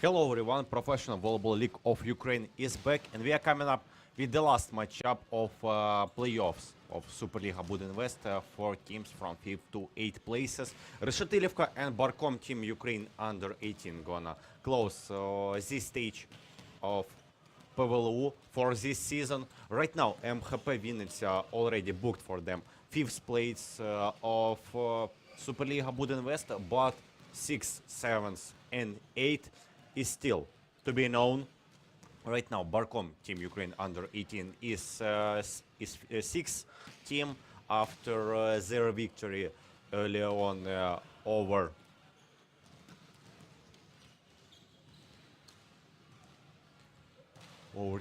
Hello everyone, Professional Volleyball League of Ukraine is back, and we are coming up with the last matchup of playoffs of Superliga BUDINVEST for teams from 5th to 8th places. Reshetylivka and Barkom Team Ukraine under 18 gonna close this stage of PVLU for this season. Right now MHP Vinnytsia already booked for them 5th place of Superliga BUDINVEST, but 6th, 7th and 8th is still to be known. Right now Barkom Team Ukraine under 18 is 6th team after their victory earlier on over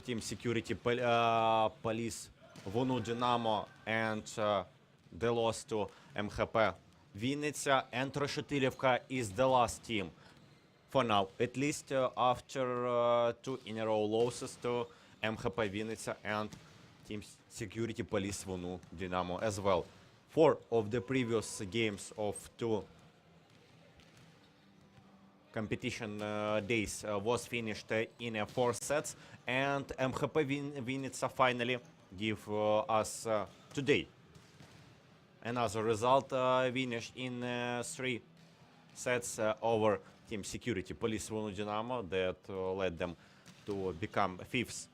Team Security Police Vonu Dynamo, and they lost to MHP Vinnytsia, and Reshetylivka is the last team for now, at least after 2 in a row losses to MHP Vinnytsia and Team Security Police Vonu Dynamo as well. 4 of the previous games of 2 competition days was finished in 4 sets, and MHP Vinnytsia finally give us today another result, finished in 3 sets over Team Security Police Vonu Dynamo, that led them to become 5th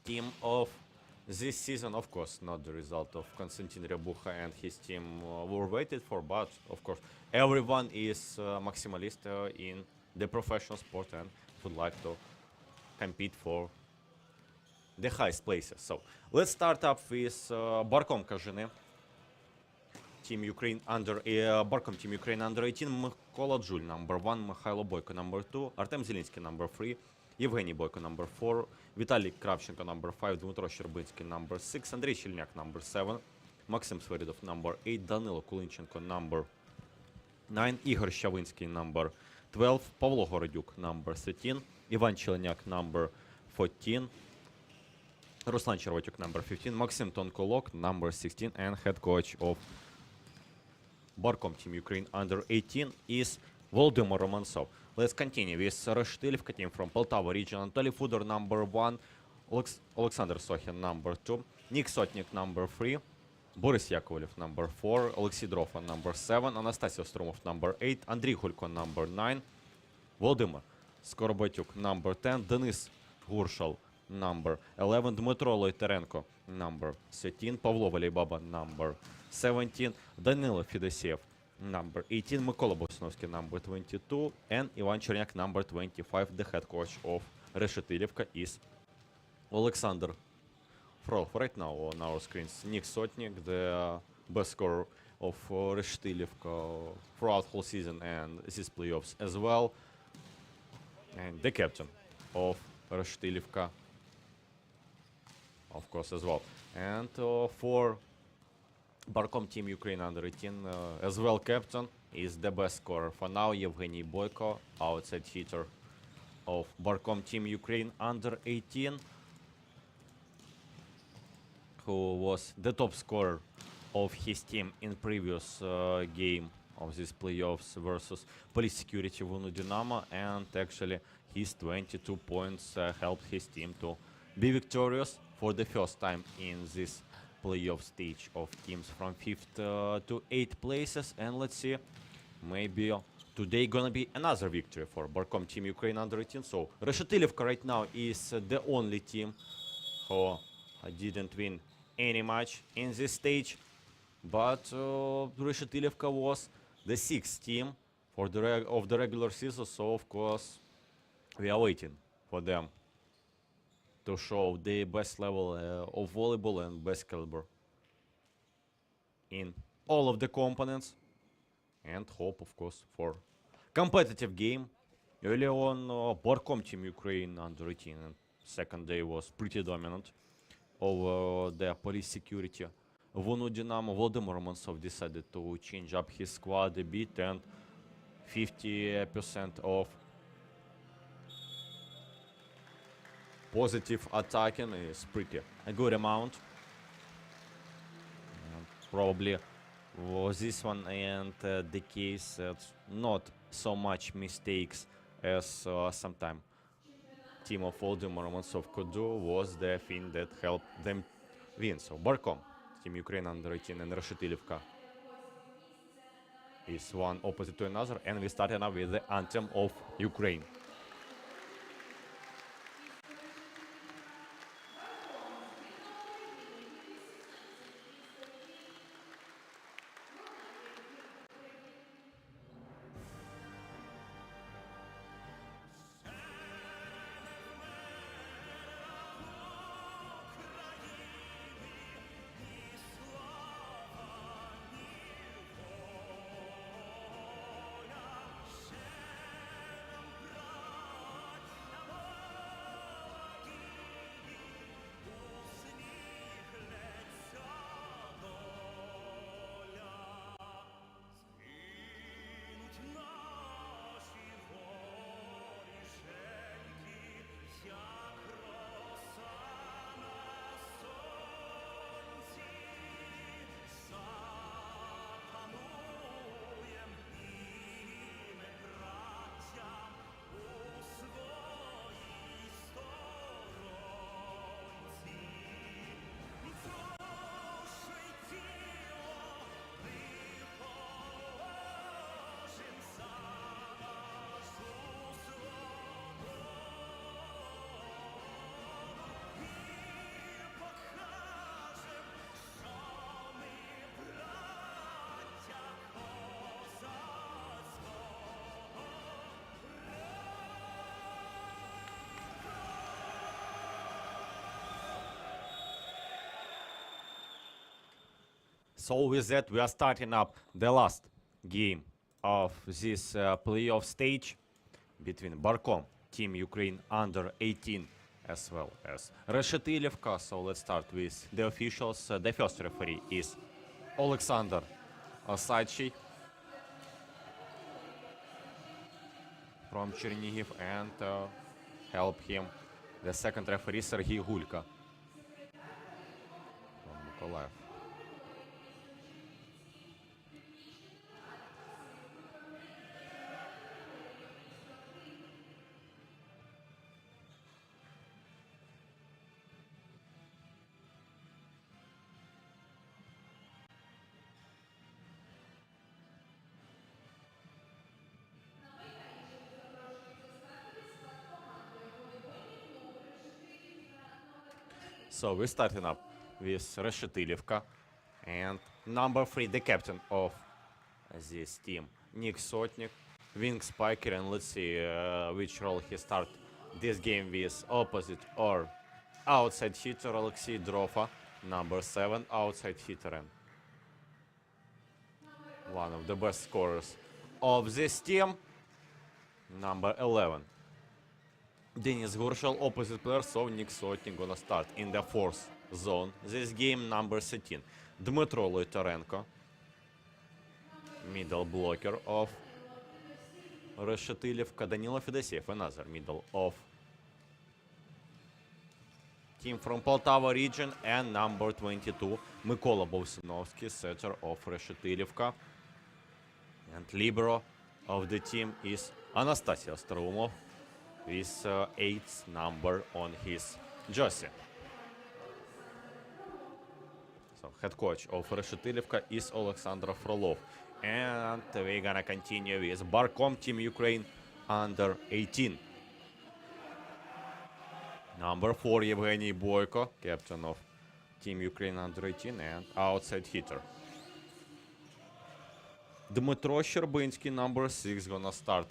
team of this season. Of course, not the result of Konstantin Ryabucha and his team were waited for, but of course everyone is maximalist in the professional sport and would like to compete for the highest places. So let's start up with Barkom Team Ukraine under Barkom Team Ukraine under 18. Mykola Джуль number 1, Mikhailo Boyko number 2, Artem Zelinsky number 3, Evgeny Boyko number 4, Vitaly Kravchenko number 5, Dmytro Щербинський number 6, Andrei Shelnyak number 7, Maxim Sverydov number 8, Danilo Kulinchenko number 9, Igor Shavinsky number 12, Pavlo Gorodyuk number 13, Ivan Chelenyak number 14, Ruslan Chervotyuk number 15, Maxim Tonkolok number 16, and head coach of Barkom Team Ukraine under 18 is Volodymyr Romansov. Let's continue with Reshetylivka team from Poltava region. Anatoly Fudor number 1, Alexander Sokhin number 2, Nick Sotnik number 3, Boris Yakovlev number 4, Alexey Drofan number 7, Anastasiy Strumov number 8, Andriy Hulko number 9, Volodymyr Skorobotyuk number 10, Denis Gurshal number 11, Dmytro Loiterenko number 13, Pavlo Valybaba number 17, Danilo Fedosiev number 18, Mykola Bosinovsky number 22, and Ivan Chernyak number 25. The head coach of Reshetylivka is Alexander Frolov. Right now on our screens, Nick Sotnik, the best scorer of Reshetylivka throughout whole season and these playoffs as well, and the captain of Reshetylivka, of course, as well. And for Barkom Team Ukraine under 18 as well, captain is the best scorer for now, Evgeny Boyko, outside hitter of Barkom Team Ukraine under 18, who was the top scorer of his team in previous game of these playoffs versus Police Security Vonu Dynamo, and actually his 22 points helped his team to be victorious for the first time in this playoff stage of teams from 5th to 8th places. And let's see, maybe today gonna be another victory for Barkom Team Ukraine under 18. So Reshetylivka right now is the only team who didn't win any match in this stage, but Reshetylivka was the 6th team for the of the regular season, so of course we are waiting for them to show the best level of volleyball and best caliber in all of the components, and hope, of course, for competitive game. Early on, Barkom Team Ukraine under 18 and second day was pretty dominant over the Police Security Vonu Dynamo. Volodymyr Romansov decided to change up his squad a bit, and 50% of positive attacking is pretty a good amount. Probably was this one and the case that not so much mistakes as sometime team of Volodymyr Romantsov could do, was the thing that helped them win. So Barkom, Team Ukraine under 18, and Reshetylivka is one opposite to another, and we started now with the anthem of Ukraine. So with that, we are starting up the last game of this playoff stage between Barkom, Team Ukraine under 18, as well as Reshetylivka. So let's start with the officials. The first referee is Alexander Osадчий from Chernihiv, and help him the second referee Sergei Gulka from Mykolaiv. So we're starting up with Reshetylivka, and number 3, the captain of this team, Nick Sotnik, wing spiker, and let's see which role he start this game with, opposite or outside hitter. Alexei Drofa, number 7, outside hitter, and one of the best scorers of this team, number 11. Denis Gurshel, opposite player, so Nick Sotnik gonna start in the 4th zone. This game, number 13. Dmytro Loitarenko, middle blocker of Reshetylivka. Danilo Fedoseev, another middle of team from Poltava region, and number 22, Mykola Bovsinovsky, setter of Reshetylivka. And libero of the team is Anastasia Strumov, with 8th number on his jersey. So head coach of Reshetylivka is Alexander Frolov. And we're gonna continue with Barkom, Team Ukraine under 18. Number 4, Evgeny Boyko, captain of Team Ukraine under 18 and outside hitter. Dmytro Sherbinsky, number 6, gonna start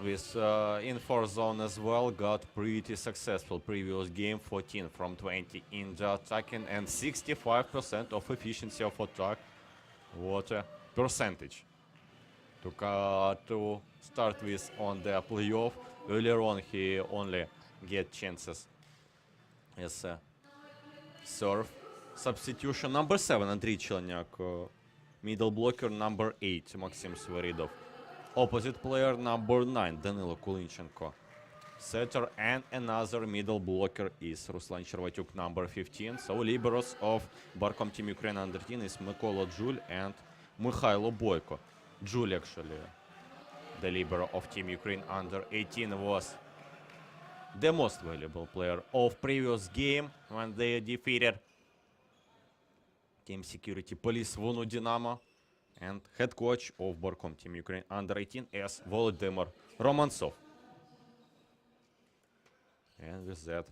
with in 4th zone as well. Got pretty successful previous game, 14 from 20 in the attacking, and 65% of efficiency of attack. What a percentage to start with on the playoff. Earlier on he only get chances as a serve substitution. Number 7, Andriy Chelnyak, middle blocker. Number 8, Maxim Sverydov, opposite player. Number 9, Danilo Kulinchenko, setter, and another middle blocker is Ruslan Chervatyuk, number 15. So liberos of Barkom Team Ukraine under 18 is Mykola Jul and Mikhailo Boyko. Jul actually The libero of Team Ukraine under 18 was the most valuable player of previous game when they defeated Team Security Police Vunu Dynamo. And head coach of Barkom Team Ukraine under 18 is Volodymyr Romantsov. And with that,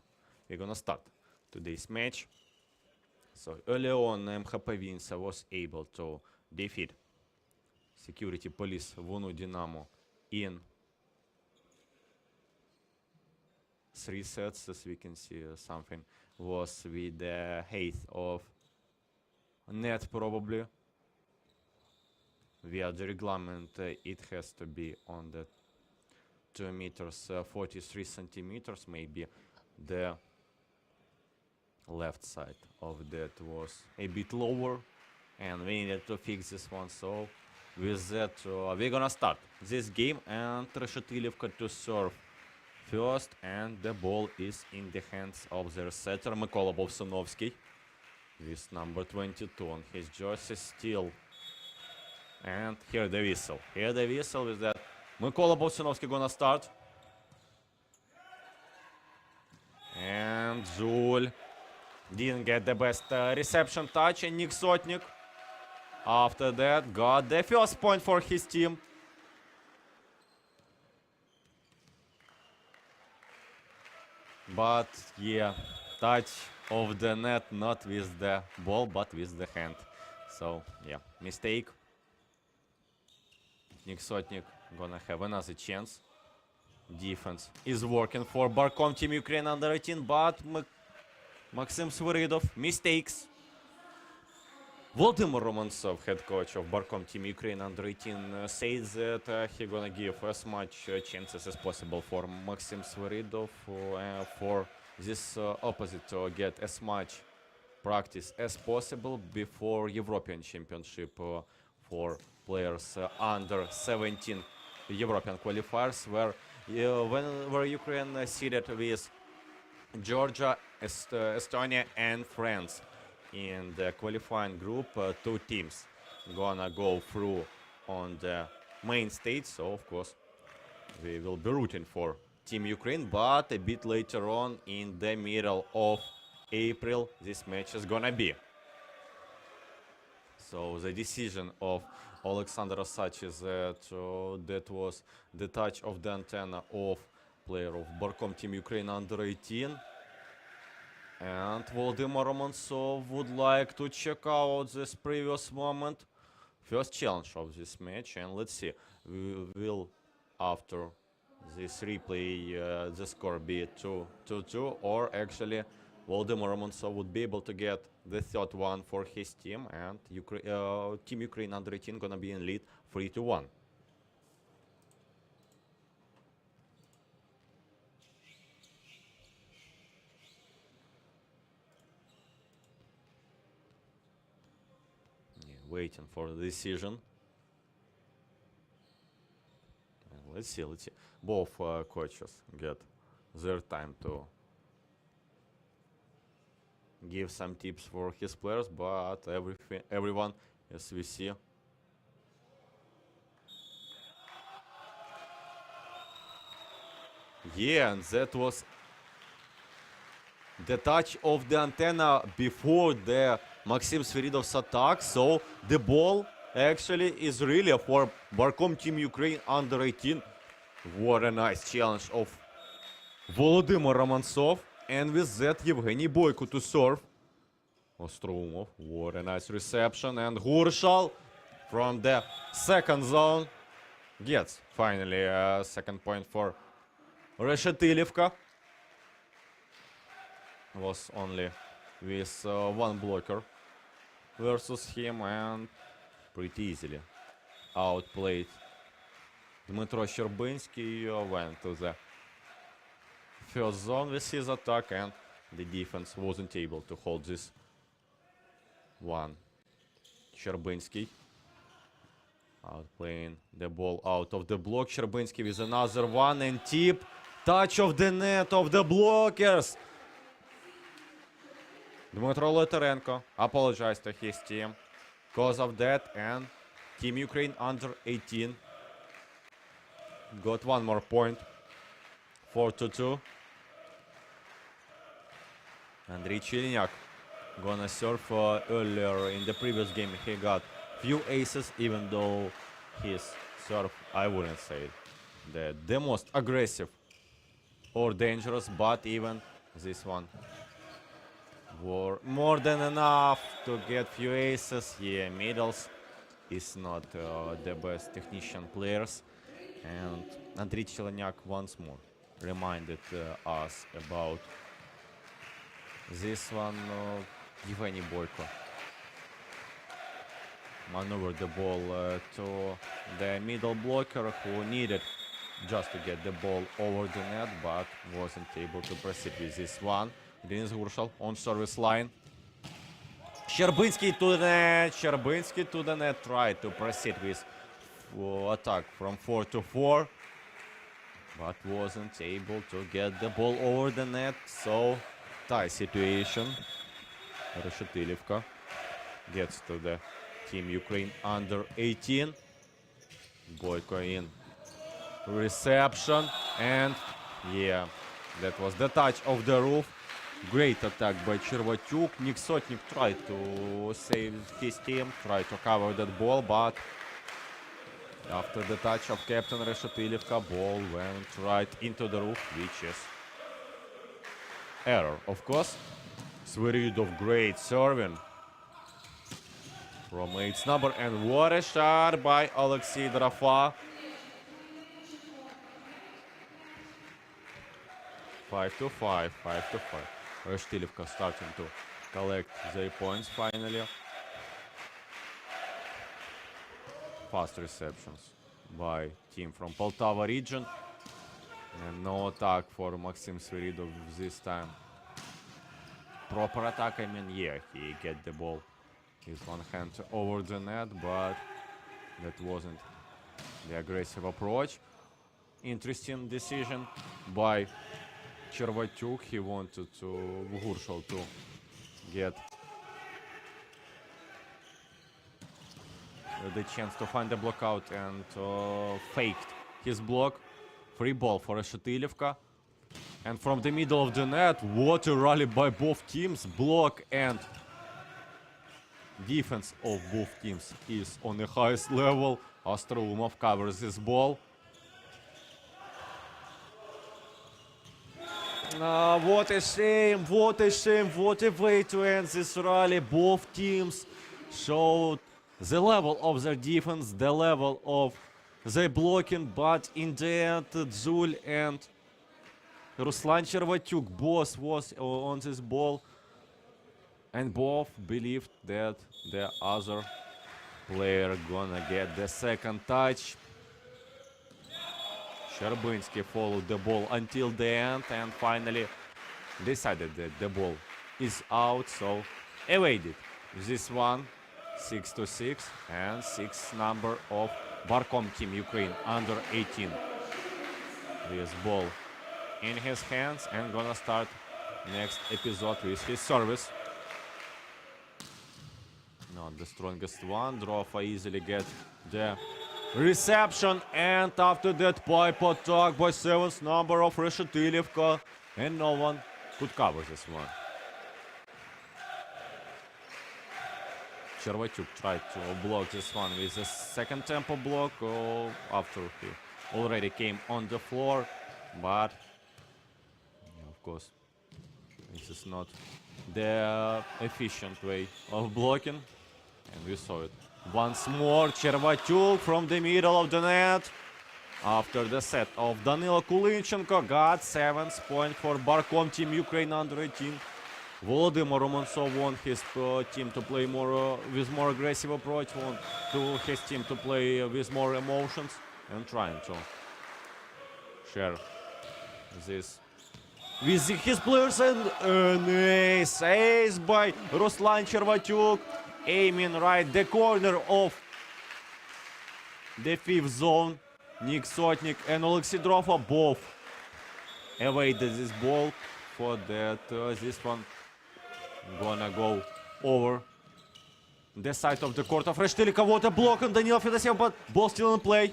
we're gonna start today's match. So early on, MHP Vinsa was able to defeat Security Police Vunu Dynamo in 3 sets, as we can see. Something was with the height of net, probably. Via the reglement, it has to be on the 2 meters 43 centimeters. Maybe the left side of that was a bit lower, and we needed to fix this one. So with that, we're gonna start this game, and Reshetylivka to serve first, and the ball is in the hands of their setter Mykola Bovsunovsky with number 22 on his jersey still. And here the whistle. Here the whistle with that. Mykola Bovsunovsky gonna start. And Zul didn't get the best reception touch, and Nick Sotnik after that got the first point for his team. But yeah, touch of the net, not with the ball but with the hand. So yeah, mistake. Nick Sotnik gonna have another chance. Defense is working for Barkom Team Ukraine under 18, but Maxim Sviridov mistakes. Volodymyr Romantsov, head coach of Barkom Team Ukraine under 18, says that he gonna give as much chances as possible for Maxim Sviridov for this opposite to get as much practice as possible before European Championship for players under 17 European qualifiers, where Ukraine seeded with Georgia, Estonia, and France. In the qualifying group, 2 teams gonna go through on the main stage. So of course we will be rooting for Team Ukraine, but a bit later on in the middle of April this match is gonna be. So the decision of Alexander Osach is that that was the touch of the antenna of player of Barkom Team Ukraine under 18. And Volodymyr Romantsov would like to check out this previous moment. First challenge of this match, and let's see, will after this replay the score be 2-2, or actually Volodymyr Romantsov would be able to get the third one for his team, and Team Ukraine under 18 gonna be in lead 3-1. Waiting for the decision. And let's see. Both coaches get their time to give some tips for his players, but everyone, as we see, yeah, and that was the touch of the antenna before the Maxim Sviridov's attack. So the ball actually is really for Barkom Team Ukraine under 18. What a nice challenge of Volodymyr Romantsov. And with that, Evgeny Boyko to serve. Ostromov, what a nice reception. And Gurshal from the second zone gets finally a second point for Reshetylivka. Was only with one blocker versus him, and pretty easily outplayed. Dmytro Sherbinsky went to the first zone with his attack, and the defense wasn't able to hold this one. Sherbinsky outplaying the ball out of the block. Sherbinsky with another one, and tip, touch of the net of the blockers. Dmytro Lotarenko apologized to his team because of that, and Team Ukraine under 18 got one more point. 4-2. Andriy Chiliniak gonna serve earlier in the previous game. He got few aces, even though his serve, I wouldn't say the most aggressive or dangerous, but even this one were more than enough to get few aces. Yeah, middles is not the best technician players, and Andriy Chiliniak once more reminded us about this one. Evgeny Boyko maneuvered the ball to the middle blocker, who needed just to get the ball over the net, but wasn't able to proceed with this one. Denis Gurshal on service line. Sherbinsky to the net. Sherbinsky to the net. Tried to proceed with attack from 4-4, but wasn't able to get the ball over the net. So tie situation. Reshetylivka gets to the Team Ukraine under 18. Boyko in reception, and yeah, that was the touch of the roof. Great attack by Chervatyuk. Nick Sotnik tried to save his team, tried to cover that ball, but after the touch of Captain Reshetylivka, ball went right into the roof, which is error, of course. Sviridov, great serving from 8th number, and what a shot by Alexei Drafa. 5-5. Reshetylivka starting to collect their points finally. Fast receptions by team from Poltava region, and no attack for Maxim Sviridov this time. Proper attack, I mean, yeah, he get the ball with one hand over the net, but that wasn't the aggressive approach. Interesting decision by Chervatyuk. He wanted to Gurshal to get the chance to find the block out, and faked his block. Free ball for Reshetylivka. And from the middle of the net, what a rally by both teams. Block and defense of both teams is on the highest level. Astroumov covers this ball. What a shame, what a way to end this rally. Both teams showed the level of their defense, the level of their blocking, but in the end, Zul and Ruslan Chervatyuk both was on this ball, and both believed that the other player gonna get the second touch. Sherbinsky followed the ball until the end and finally decided that the ball is out, so evaded this one. 6-6, and 6th number of Barkom Team Ukraine under 18. This ball in his hands, and gonna start next episode with his service. Not the strongest one. Drofa easily get the reception, and after that pipe attack by 7th number of Reshetylivka, and no one could cover this one. Chervatyuk tried to block this one with a second tempo block after he already came on the floor, but of course this is not the efficient way of blocking, and we saw it once more. Chervatyuk from the middle of the net after the set of Danilo Kulinchenko got 7th point for Barkom Team Ukraine under 18. Volodymyr Romansov want his team to play more with more aggressive approach, want to his team to play with more emotions, and trying to share this with his players. And an ace by Ruslan Chervatyuk, aiming right the corner of the 5th zone. Nick Sotnik and Alexei Drofa both evaded this ball. For that, this one gonna go over the side of the court of Reshetylivka. What a block on Danilo Fedosev, but ball still in play.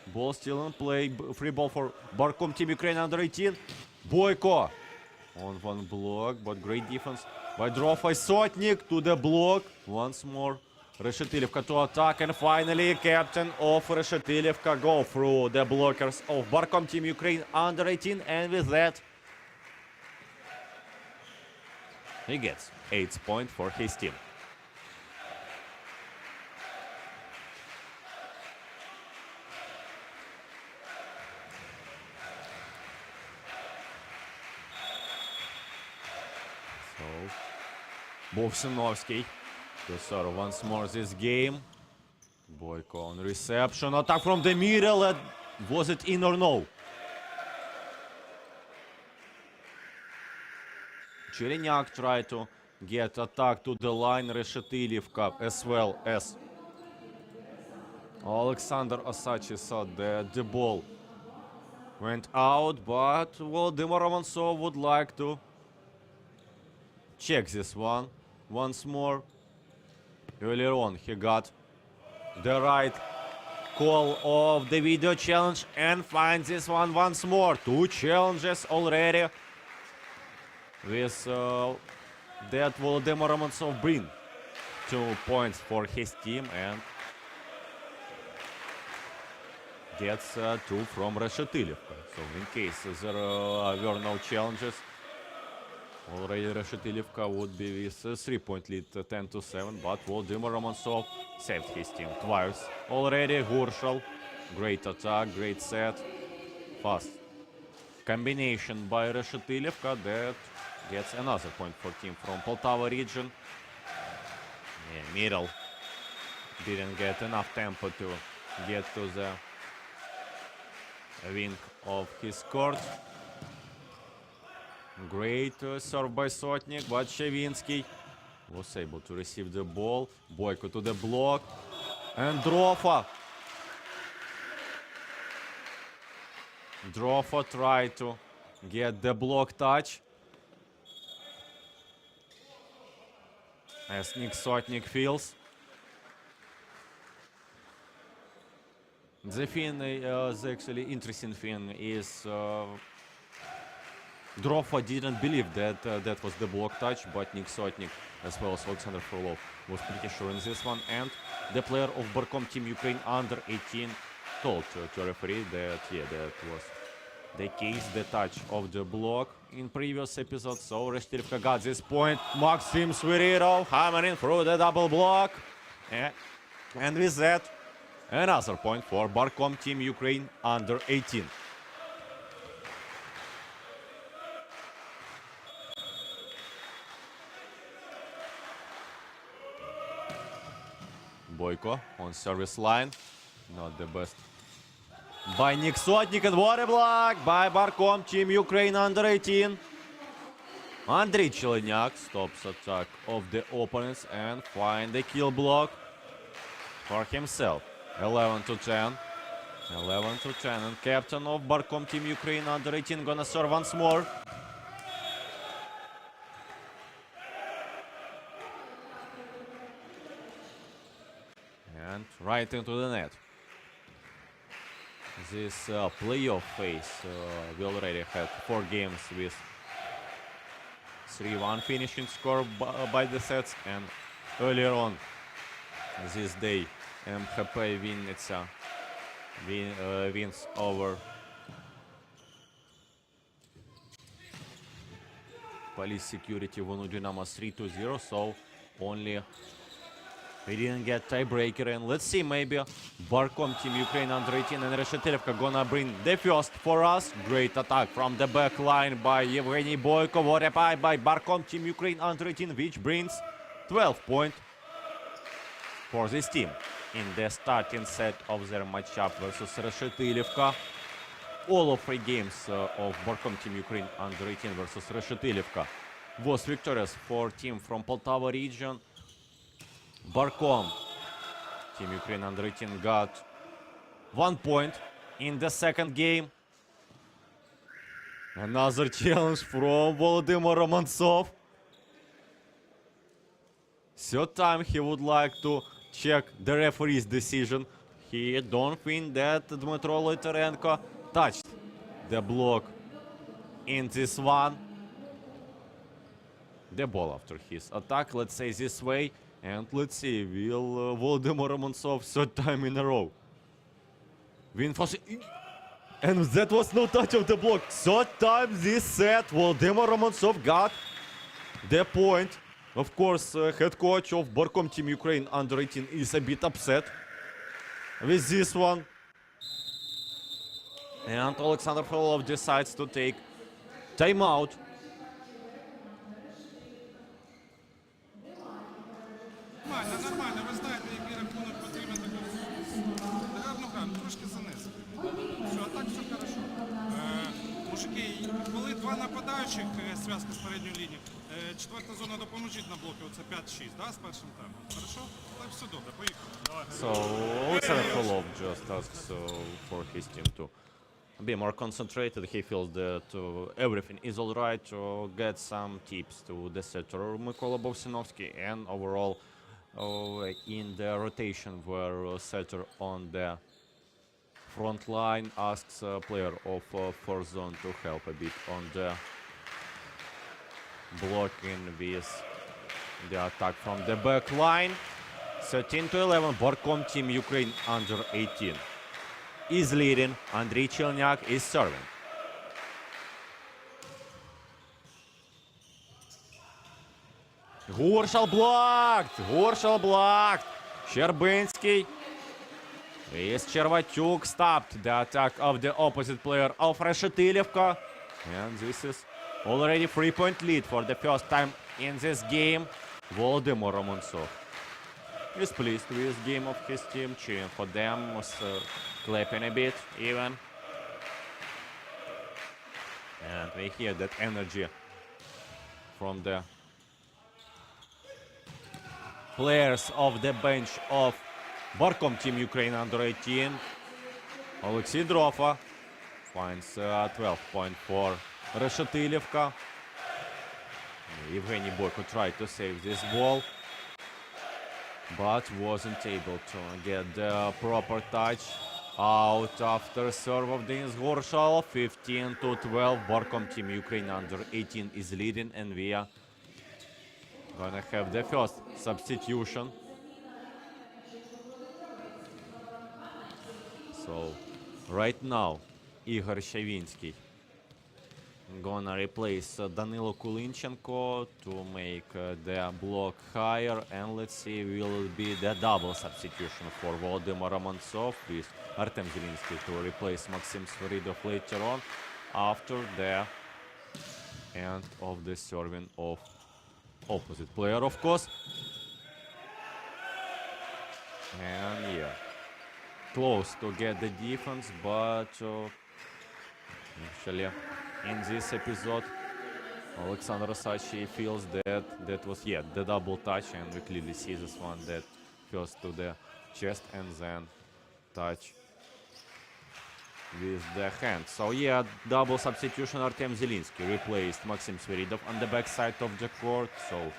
Ball still in play. Free ball for Barkom Team Ukraine under 18. Boyko on one block, but great defense by Drofai Sotnik to the block. Once more, Reshetylivka to attack, and finally, captain of Reshetylivka go through the blockers of Barkom Team Ukraine under 18, and with that, he gets 8 points for his team. Bovsinovsky to serve once more this game. Boyko on reception. Attack from the middle. Was it in or no? Cherenyak tried to get attack to the line. Reshetylivka as well as Alexander Osachi saw that the ball went out, but Volodymyr Romantsov would like to check this one once more. Earlier on, he got the right call of the video challenge and finds this one once more. 2 challenges already. With that, Volodymyr Romantsov bring 2 points for his team and gets 2 from Reshetylivka. So in case there were no challenges, already Reshetylivka would be with a 3-point lead, 10-7, but Volodymyr Romantsov saved his team twice already. Gurshal, great attack, great set, fast combination by Reshetylivka that gets another point for team from Poltava region. Yeah, middle didn't get enough tempo to get to the wing of his court. Great serve by Sotnik, but Shevinsky was able to receive the ball. Boyko to the block. And Drofa. Drofa tried to get the block touch. As Nick Sotnik feels. The thing, the actually interesting thing is Drofa didn't believe that that was the block touch, but Nick Sotnik as well as Alexander Frolov was pretty sure in this one. And the player of Barkom Team Ukraine under 18 told to referee that that was the case, the touch of the block in previous episodes. So Reshetylivka got this point. Maxim Svirirov hammering through the double block. And with that, another point for Barkom Team Ukraine under 18. Boyko on service line. Not the best by Nick Sotnik, and what a block by Barkom Team Ukraine under 18. Andriy Chelenyak stops attack of the opponents and find the kill block for himself. 11-10. 11-10. And captain of Barkom Team Ukraine under 18 gonna serve once more. And right into the net. This playoff phase, we already had 4 games with 3-1 finishing score by the sets, and earlier on this day MHP Vinnytsia wins over Police Security Vonudinamo 3-0, so only we didn't get tiebreaker. And let's see, maybe Barkom Team Ukraine under 18 and Reshetylivka gonna bring the first for us. Great attack from the back line by Evgeny Boyko. What a pie by Barkom Team Ukraine under 18, which brings 12 points for this team in the starting set of their matchup versus Reshetylivka. All of 3 games of Barkom Team Ukraine under 18 versus Reshetylivka was victorious for team from Poltava region. Barkom Team Ukraine under 18 got 1 point in the second game. Another challenge from Volodymyr Romantsov. Third time he would like to check the referee's decision. he don't think that Dmytro Loitarenko touched the block in this one. The ball after his attack, let's say this way. And let's see, will Volodymyr Romantsov third time in a row win for... And that was no touch of the block. Third time this set, Volodymyr Romantsov got the point. Of course, head coach of Barkom Team Ukraine under-18 is a bit upset with this one. And Alexander Frolov decides to take timeout. Нормально, ви знаєте, який рахунок потрібен гарну грам, трошки занизити. Все, а так все хорошо. Мужики, коли два нападаючих, зв'язка з передньою лінією, четверта зона допоможіть на блоки, оце 5-6, да, з першим таймом. Хорошо? Так все добре, поїхали. So Alexander Frolov just asks for his team to be more concentrated. He feels that everything is all right, to get some tips to the setter Mykola Bovsinovsky, and overall in the rotation where setter on the front line asks a player of fourth zone to help a bit on the blocking with the attack from the back line. 13-11, Barkom Team Ukraine under 18 is leading. Andrei Chelnyak is serving. Gurshal blocked! Gurshal blocked! Щербинський is Chervatyuk stopped the attack of the opposite player of Reshetylivka. And this is already 3-point lead for the first time in this game. Volodymyr Romantsov is pleased with the game of his team, cheering for them, clapping a bit even. And we hear that energy from the players of the bench of Barkom Team Ukraine under 18. Alexei Drofa finds 12 point for Reshetylivka. Evgeny Boyko tried to save this ball, but wasn't able to get the proper touch. Out after serve of Denis Gorshal. 15-12. Barkom Team Ukraine under 18 is leading, and we are gonna have the first substitution. So right now Igor Shavinsky gonna replace Danilo Kulinchenko to make the block higher, and let's see, will it be the double substitution for Volodymyr Romantsov with Artem Zelinsky to replace Maxim Sviridov later on after the end of the serving of opposite player, of course. And yeah, close to get the defense, but actually in this episode Alexander Sachi feels that that was the double touch, and we clearly see this one, that first to the chest and then touch with the hand. So yeah, double substitution. Artem Zelinsky replaced Maxim Sviridov on the back side of the court. So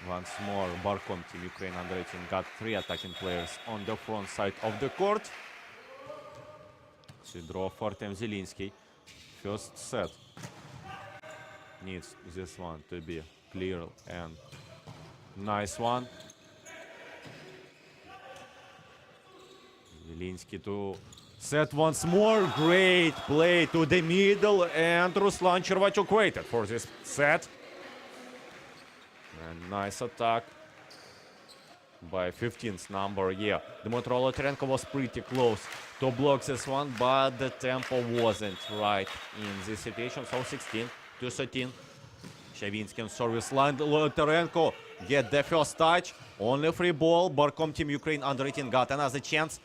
once more Barkom Team Ukraine under 18 got 3 attacking players on the front side of the court. Sidrov, Artem Zelinsky. First set needs this one to be clear and nice one. Zelinsky to set once more. Great play to the middle, and Ruslan Chervatyuk waited for this set. And nice attack by 15th number. Yeah, Dmytro Loitarenko was pretty close to block this one, but the tempo wasn't right in this situation. So 16-13. Shavinsky on service line. Loitarenko get the first touch. Only free ball. Barkom Team Ukraine under 18 got another chance.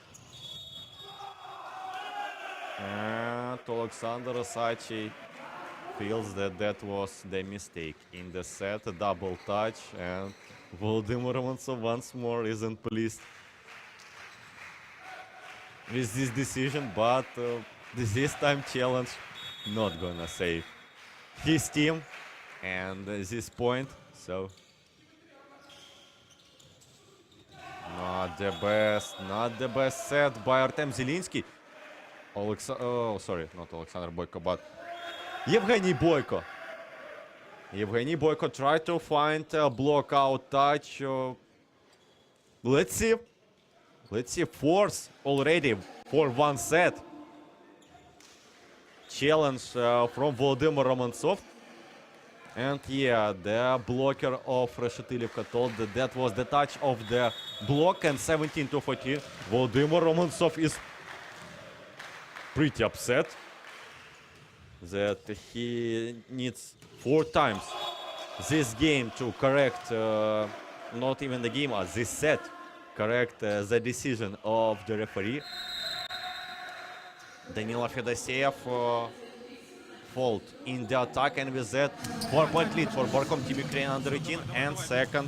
And Alexander Sachi feels that that was the mistake in the set. A double touch, and Volodymyr Romantsov once more isn't pleased with this decision, but this time challenge not gonna save his team and this point. So Not the best set by Artem Zelinsky. Oh, sorry, not Alexander Boyko, but Yevgeny Boyko. Yevgeny Boyko tried to find a block out touch. Let's see. Let's see. Fourth already for one set. Challenge from Volodymyr Romantsov. And yeah, the blocker of Reshetylivka told that that was the touch of the block, and 17-14. Volodymyr Romantsov is pretty upset that he needs 4 times this game to correct, not even the game, this set, correct the decision of the referee. Danilo Fedoseev fault in the attack, and with that 4-point lead for Barkom Team Ukraine under 18, and second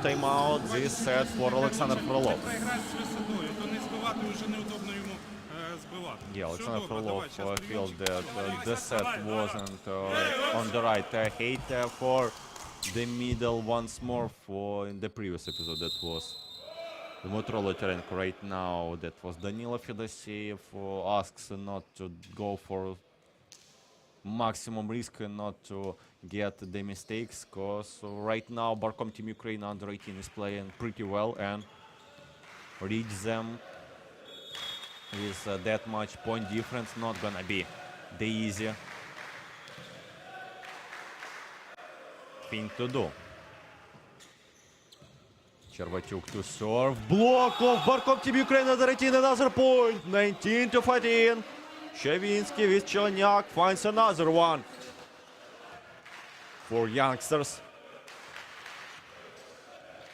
timeout this set for Alexander Frolov. Yeah, Alexander Frolov felt that the set wasn't on the right height for the middle once more. For in the previous episode that was Dmytro Lotarenko. Right now that was Danilo Fedoseev asks not to go for maximum risk and not to get the mistakes, because right now Barkom Team Ukraine under 18 is playing pretty well and reach them with that much point difference not gonna be the easy thing to do. Chervatyuk to serve. Block of Barkom Team Ukraine under 18, another point. 19-14. Shavinsky with Chelnyak finds another one for youngsters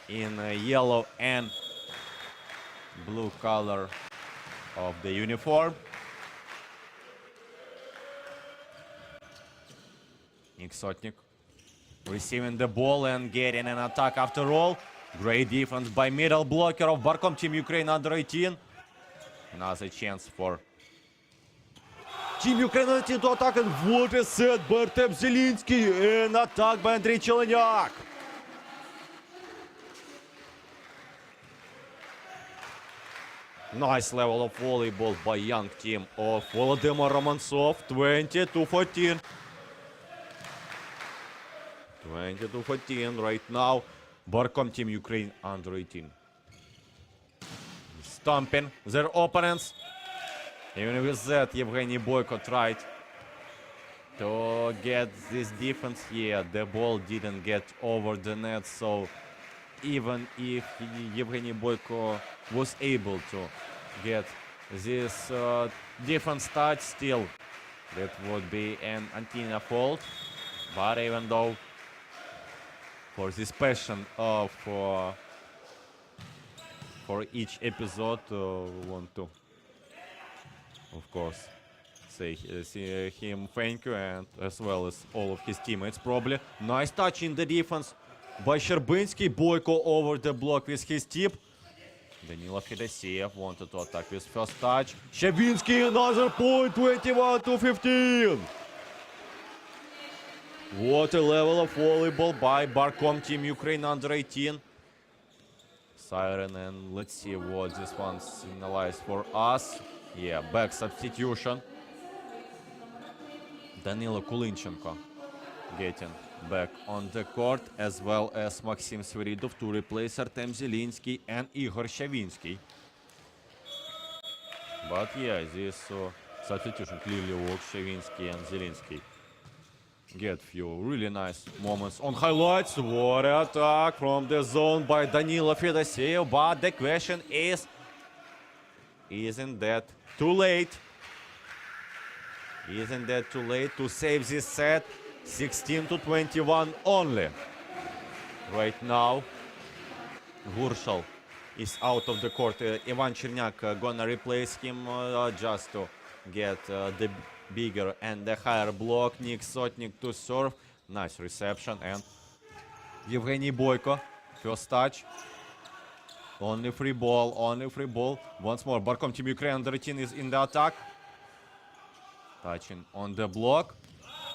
in yellow and blue color of the uniform. Nick Sotnik receiving the ball and getting an attack after all. Great defense by middle blocker of Barkom Team Ukraine under 18. Another chance for Team Ukraine under 18 to attack, and what a set by Artem Zelinsky, and attack by Andrei Chelnyak. Nice level of volleyball by young team of Volodymyr Romantsov. 20-14. 20-14 right now. Barkom Team Ukraine under 18 stomping their opponents. Even with that, Yevgeny Boyko tried to get this defense here. The ball didn't get over the net, so even if Yevgeny Boyko was able to get this defense touch, still that would be an Antina fault. But even though for this passion of for each episode, we want to, of course, say him thank you, and as well as all of his teammates probably. Nice touch in the defense by Sherbinsky. Boyko over the block with his tip. Danilo Fedoseev wanted to attack with first touch. Sherbinsky, another point, 21-15. What a level of volleyball by Barkom Team Ukraine under 18. Siren, and let's see what this one signalized for us. Yeah, back substitution. Danilo Kulinchenko getting back on the court, as well as Maxim Sviridov to replace Artem Zelinsky and Igor Shavinsky. But yeah, this substitution clearly works. Shavinsky and Zelinsky get few really nice moments on highlights. What an attack from the zone by Danilo Fedoseev, but the question is, isn't that too late? Isn't that too late to save this set? 16-21 only. Right now, Gurshal is out of the court. Ivan Chernyak gonna replace him just to get the bigger and the higher block. Nick Sotnik to serve. Nice reception, and Yevgeny Boyko, first touch. Only free ball, only free ball. Once more, Barkom Team Ukraine under 18 is in the attack. Touching on the block.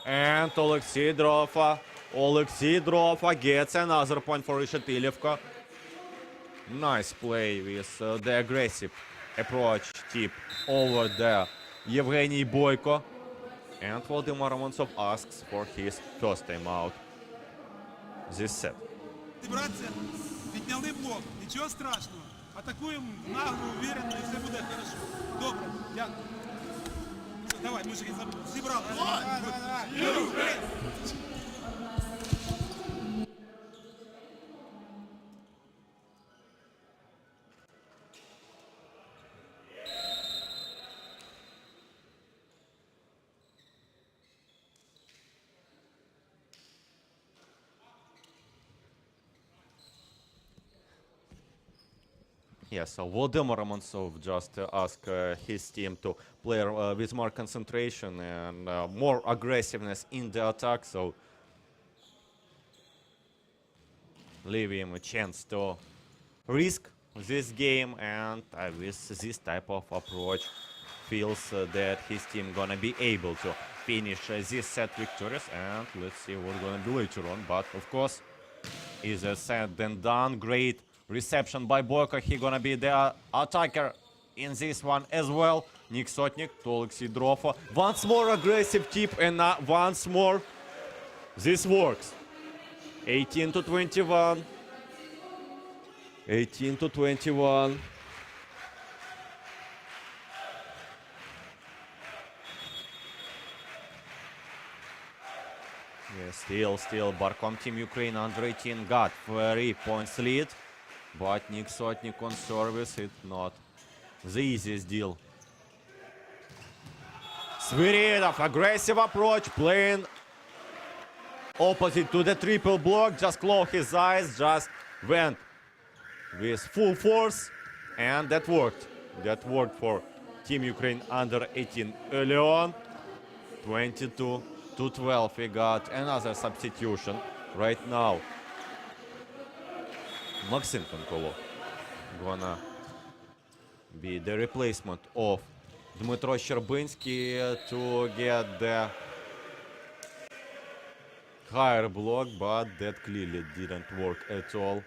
And Oleksiy Drova Oleksiy Drova gets another point for Reshetylivka. Nice play with the aggressive approach tip over there. Yevgeny Boyko. And Volodymyr Romantsov asks for his first timeout this set. Братці, підняли блок, нічого страшного. Атакуємо нагло, уверенно, і все буде хорошо. Добре, дякую. Давай, мужики, зібрали. Давай. Yeah, so Volodymyr Romantsov just asked his team to play with more concentration and more aggressiveness in the attack, so leave him a chance to risk this game, and with this type of approach feels that his team gonna be able to finish this set victorious, and let's see what's gonna be later on. But of course, easier said than done. Great reception by Boyko. He gonna be the attacker in this one as well. Nick Sotnik to Oleksiy Drova. Once more aggressive tip, and once more this works. 18 to 21. 18 to 21. Yeah, still Barkom Team Ukraine under 18 got 3 points lead. But Nick Sotnik on service, it's not the easiest deal. Sviridov, aggressive approach, playing opposite to the triple block. Just closed his eyes, just went with full force, and that worked. That worked for Team Ukraine under 18 early on. 22 to 12, we got another substitution right now. Maxim Pankolo gonna be the replacement of Dmytro Sherbinsky to get the higher block, but that clearly didn't work at all.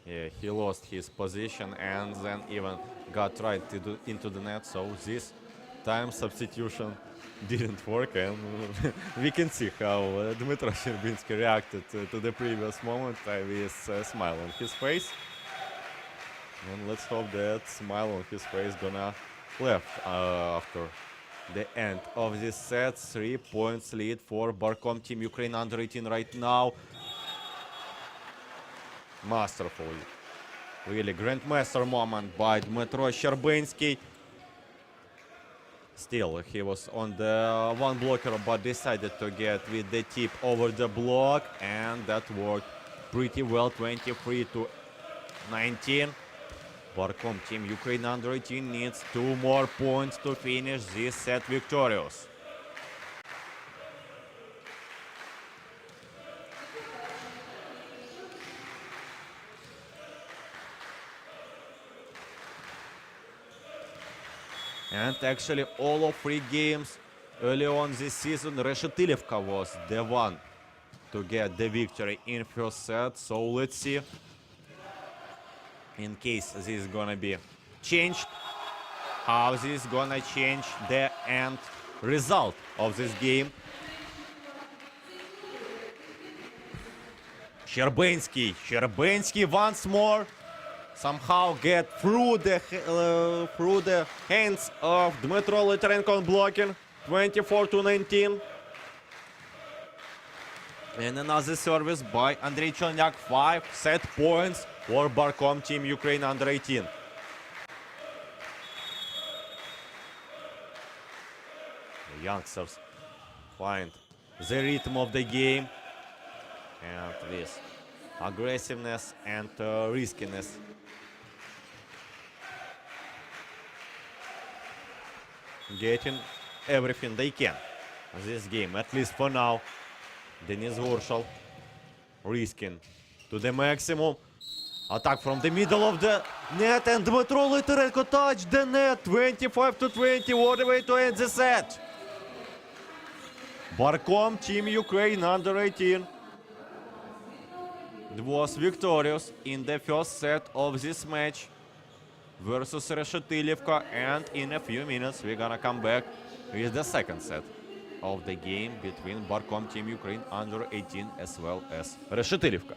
Yeah, he lost his position and then even got right into the net, so this time substitution didn't work, and we can see how Dmytro Sherbinsky reacted to the previous moment with a smile on his face. And let's hope that smile on his face gonna left after the end of this set. 3 points lead for Barkom Team Ukraine under 18 right now. Masterful, really grandmaster moment by Dmytro Sherbinsky. Still, he was on the one blocker, but decided to get with the tip over the block, and that worked pretty well. 23 to 19. Barkom Team Ukraine under 18 needs 2 more points to finish this set victorious. And actually, all of 3 games early on this season, Reshetylivka was the one to get the victory in first set. So let's see, in case this is gonna be changed, how this is gonna change the end result of this game. Sherbinsky once more somehow get through the hands of Dmytro Litarenko on blocking. 24 to 19. And another service by Andrei Chelnyak. 5 set points for Barkom Team Ukraine under 18. The youngsters find the rhythm of the game, and this aggressiveness and riskiness getting everything they can this game, at least for now. Denis Gurshal risking to the maximum. Attack from the middle of the net, and Dmytro Litarenko touched the net. 25 to 20. What a way to end the set. Barkom Team Ukraine under 18 was victorious in the first set of this match versus Reshetylivka, and in a few minutes we're gonna come back with the second set of the game between Barkom Team Ukraine under 18 as well as Reshetylivka.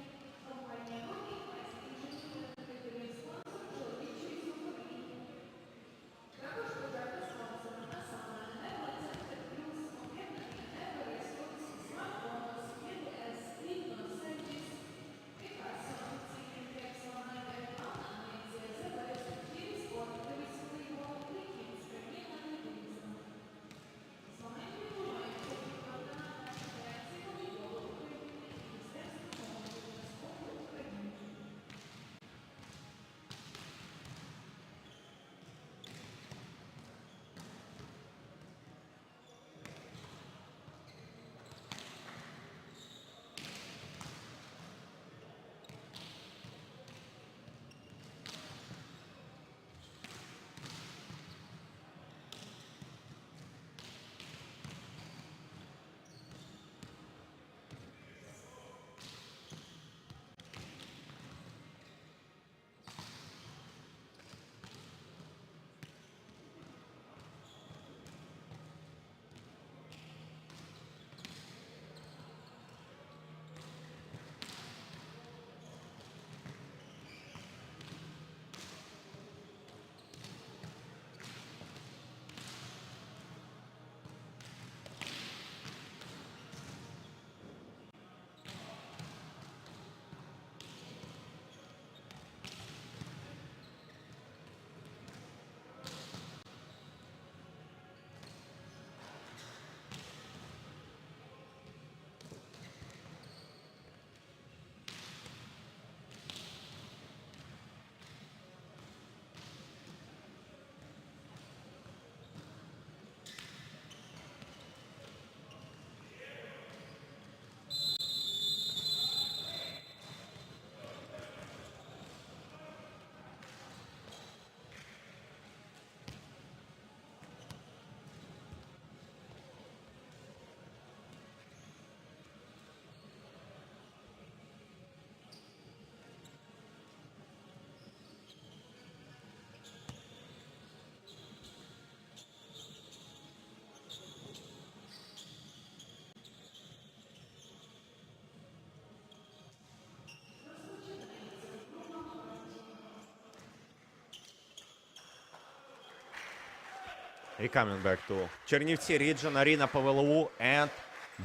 We coming back to Chernivtsi region arena PVLU, and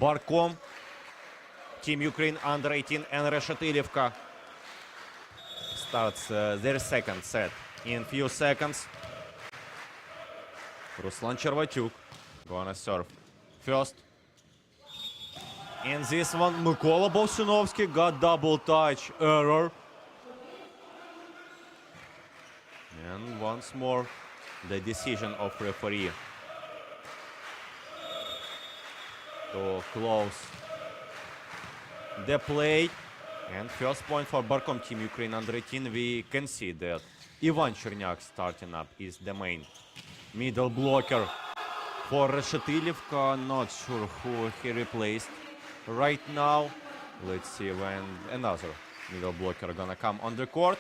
Barkom Team Ukraine under 18 and Reshetylivka starts their second set in few seconds. Ruslan Chervatyuk gonna serve first. In this one, Mykola Bolsunovsky got double touch error. And once more, the decision of referee to close the play. And first point for Barkom Team Ukraine under 18. We can see that Ivan Chernyak starting up is the main middle blocker for Reshetylivka. Not sure who he replaced right now. Let's see when another middle blocker gonna come on the court.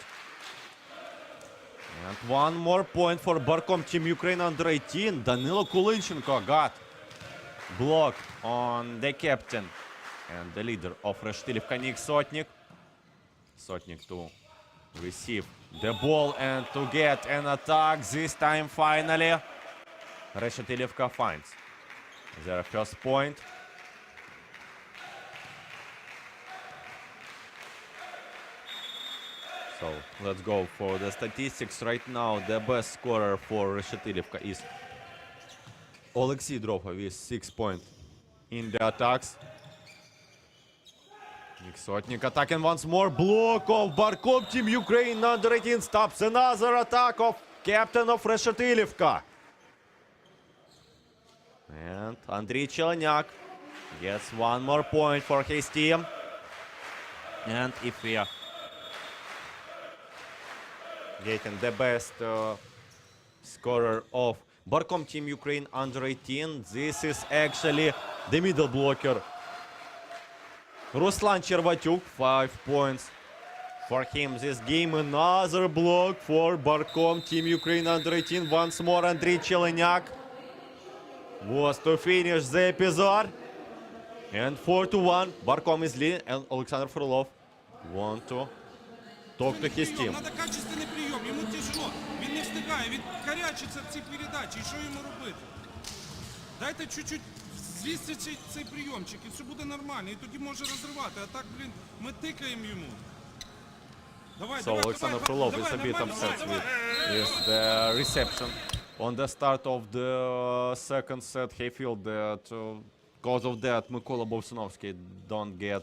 And one more point for Barkom Team Ukraine under 18. Danilo Kulinchenko got blocked on the captain and the leader of Reshetylivka, Nick Sotnik. Sotnik to receive the ball and to get an attack. This time finally Reshetylivka finds their first point. So let's go for the statistics right now. The best scorer for Reshetylivka is Oleksiy Drofov with 6 points in the attacks. Nick Sotnik attacking once more. Block of Barkom Team Ukraine under 18 stops another attack of captain of Reshetylivka. And Andriy Chelanyak gets one more point for his team. And if we are getting the best scorer of Barkom Team Ukraine under 18. This is actually the middle blocker. Ruslan Chervatyuk, 5 points for him this game. Another block for Barkom Team Ukraine under 18. Once more Andriy Chelenyak was to finish the episode. And 4-1. Barkom is leading, and Alexander Frolov want to talk to his team. Надо качественний прийом, йому тяжело, він не встигає, він карячиться в цій передачі, і що йому робити? Дайте чуть-чуть звісти цей прийомчик, і все буде нормально, і тоді може розривати, а так, блін, ми тикаємо йому. Давай, So Alexander Frolov is a bit upset with the reception. On the start of the second set, he felt that because of that, Mykola Bovsunovsky don't get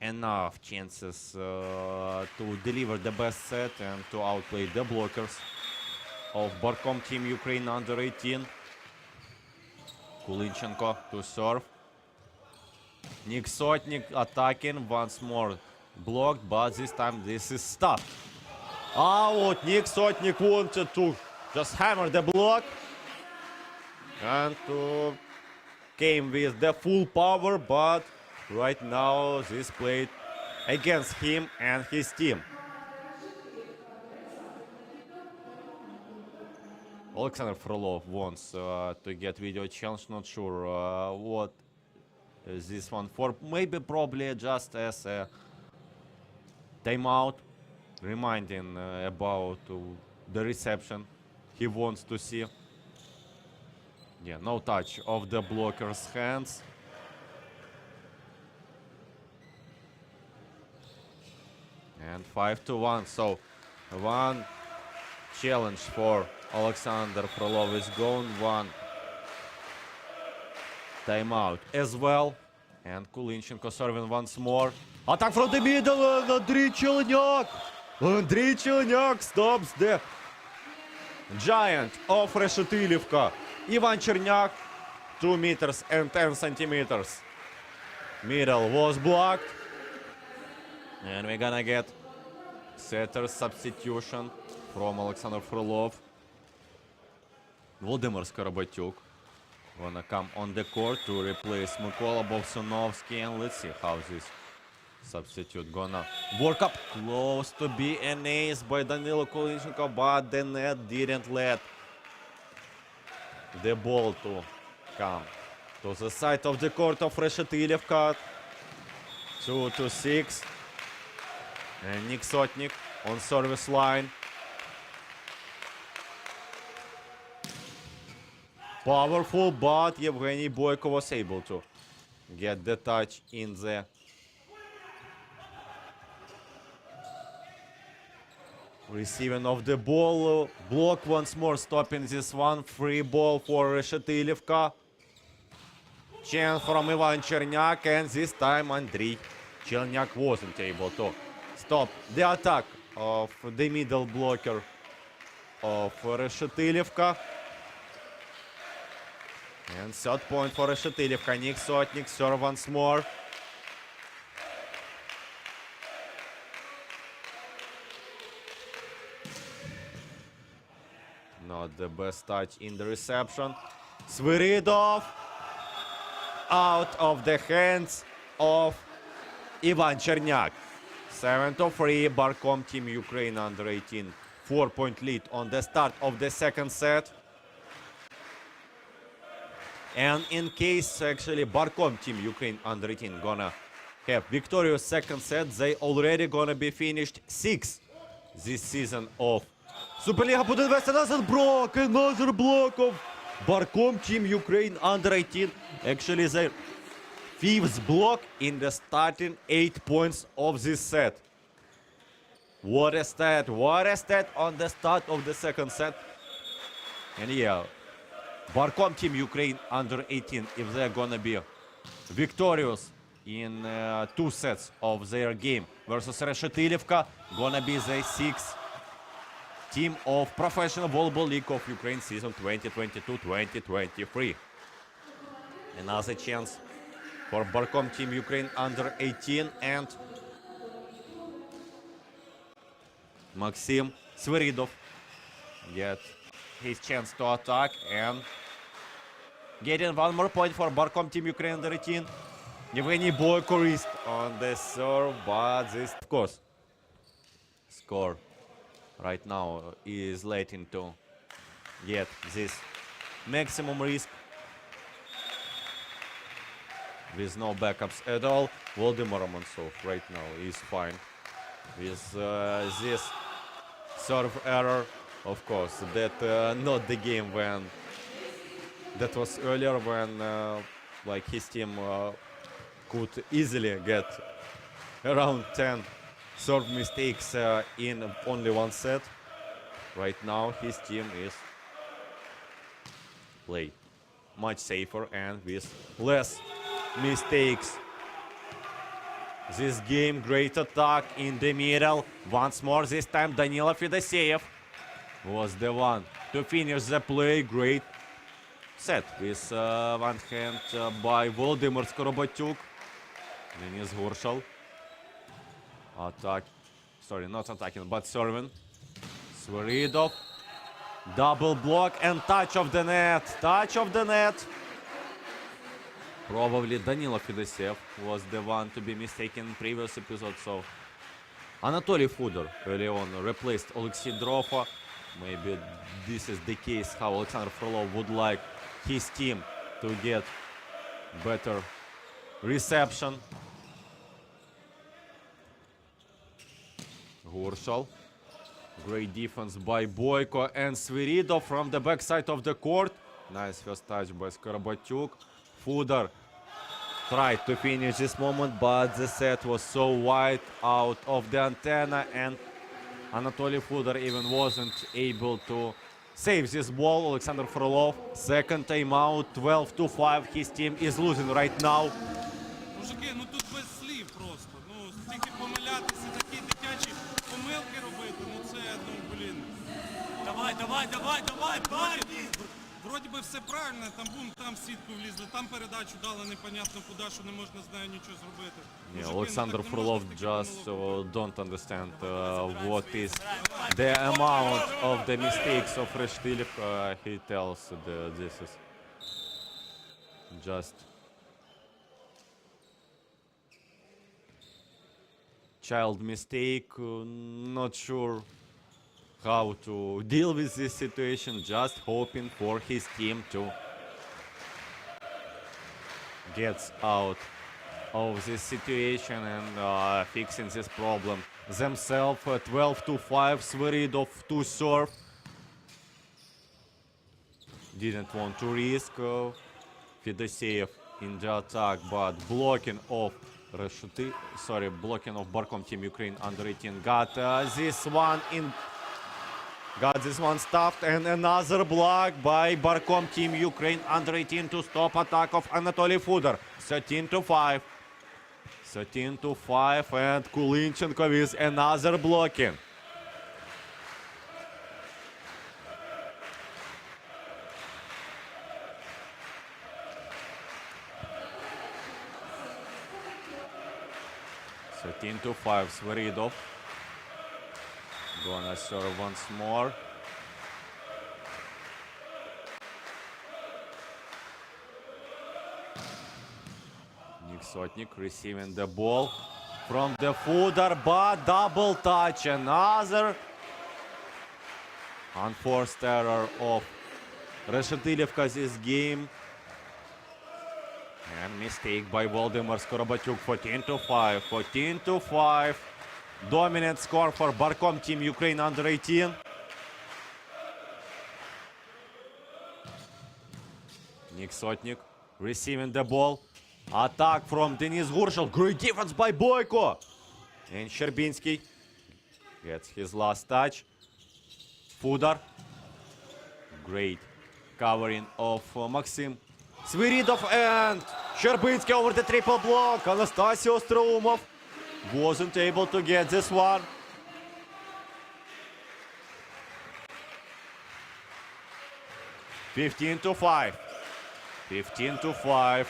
enough chances to deliver the best set and to outplay the blockers of Barkom Team Ukraine under 18. Kulinchenko to serve. Nick Sotnik attacking once more. Blocked, but this time this is stopped. Out! Nick Sotnik wanted to just hammer the block and to came with the full power, but right now this played against him and his team. Alexander Frolov wants to get video challenge. Not sure what is this one for. Maybe probably just as a timeout, reminding about the reception he wants to see. Yeah, no touch of the blocker's hands. And 5-1. So one challenge for Alexander Frolov is gone. One timeout as well. And Kulinchenko serving once more. Attack from the middle, and Andriy Chelenyak! Andriy Chelenyak stops the giant of Reshetylivka. Ivan Cherniak, 2 meters and 10 centimeters. Middle was blocked. And we're gonna get setter substitution from Alexander Frolov. Volodymyr Skorobotyuk gonna come on the court to replace Mykola Bovsunovsky. And let's see how this substitute gonna work up. Close to be an ace by Danilo Kulinchenko, but the net didn't let the ball to come to the side of the court of Reshetylivka. 2-6. And Nick Sotnik on service line. Powerful, but Yevgeny Boyko was able to get the touch in the receiving of the ball. Block once more, stopping this one. Free ball for Reshetylivka. Chance from Ivan Cherniak, and this time Andriy Chelenyak wasn't able to stop the attack of the middle blocker of Reshetylivka. And third point for Reshetylivka. Nick Sotnik serve once more. Not the best touch in the reception. Sviridov out of the hands of Ivan Cherniak. 7-3. Barkom Team Ukraine under 18. 4-point lead on the start of the second set. And in case actually Barkom Team Ukraine under 18 gonna have victorious second set, they already gonna be finished 6th this season of Superliga BUDINVEST. Another block of Barkom Team Ukraine under 18. Actually their 5th block in the starting 8 points of this set. What a stat on the start of the second set. And yeah, Barkom Team Ukraine under 18, if they're gonna be victorious in 2 sets of their game versus Reshetylivka, gonna be the 6th team of Professional Volleyball League of Ukraine season 2022-2023. Another chance for Barkom Team Ukraine under 18, and Maxim Sviridov get his chance to attack and getting one more point for Barkom Team Ukraine under 18. Yevgeny Boyko risked on the serve, but this, of course, score right now is letting to get this maximum risk with no backups at all. Volodymyr Romantsov right now is fine with this serve error. Of course, that not the game when that was earlier when like his team could easily get around 10 serve mistakes in only one set. Right now his team is play much safer and with less mistakes. This game, great attack in the middle. Once more, this time Danilo Fedoseev was the one to finish the play. Great set with one hand by Volodymyr Skorobotyuk. Denis Gurshal. Attack. Sorry, not attacking, but serving. Sviridov. Double block and touch of the net. Touch of the net. Probably Danilo Fedoseev was the one to be mistaken in previous episode, so Anatoly Fudor early on replaced Alexei Drova. Maybe this is the case how Alexander Frolov would like his team to get better reception. Gurshal. Great defense by Boyko and Sviridov from the backside of the court. Nice first touch by Skorobotyuk. Fudor tried to finish this moment, but the set was so wide out of the antenna and Anatoly Fudor even wasn't able to save this ball. Alexander Frolov, second timeout, 12-5. His team is losing right now. Мужики, ну тут без слів просто. Ну, стільки помилятися, такі дитячі помилки робити, ну це, ну, блін. Давай, парні! Вроді би все правильно, там бум, там в сітку влізли, там передачу дали непонятно куди, що не можна з нею нічого зробити. Yeah, Alexander Frolov just don't understand what is the amount of the mistakes of Reshetylivka. He tells this is just child mistake. Not sure how to deal with this situation, just hoping for his team to get out of this situation and fixing this problem themselves. 12-5, Sviridov to serve. Didn't want to risk Fedoseev in the attack, but blocking of blocking of Barkom Team Ukraine under 18 got this one in. Got this one stopped, and another block by Barkom Team Ukraine under 18 to stop attack of Anatoly Fudor. 13-5. 13-5, and Kulinchenko with another blocking. To 5, Sviridov. Gonna serve once more. Nick Sotnik receiving the ball from the Fudor, but double touch. Another unforced error of Reshetylivka this game. And mistake by Volodymyr Skorobotyuk. 14-5. 14-5. Dominant score for Barkom Team Ukraine under 18. Nick Sotnik receiving the ball. Attack from Denis Gurshal. Great defense by Boyko. And Sherbinsky gets his last touch. Fudor. Great covering of Maxim Sviridov and Sherbinsky over the triple block. Anastasio Straumov wasn't able to get this one. Fifteen to 5. 15-5.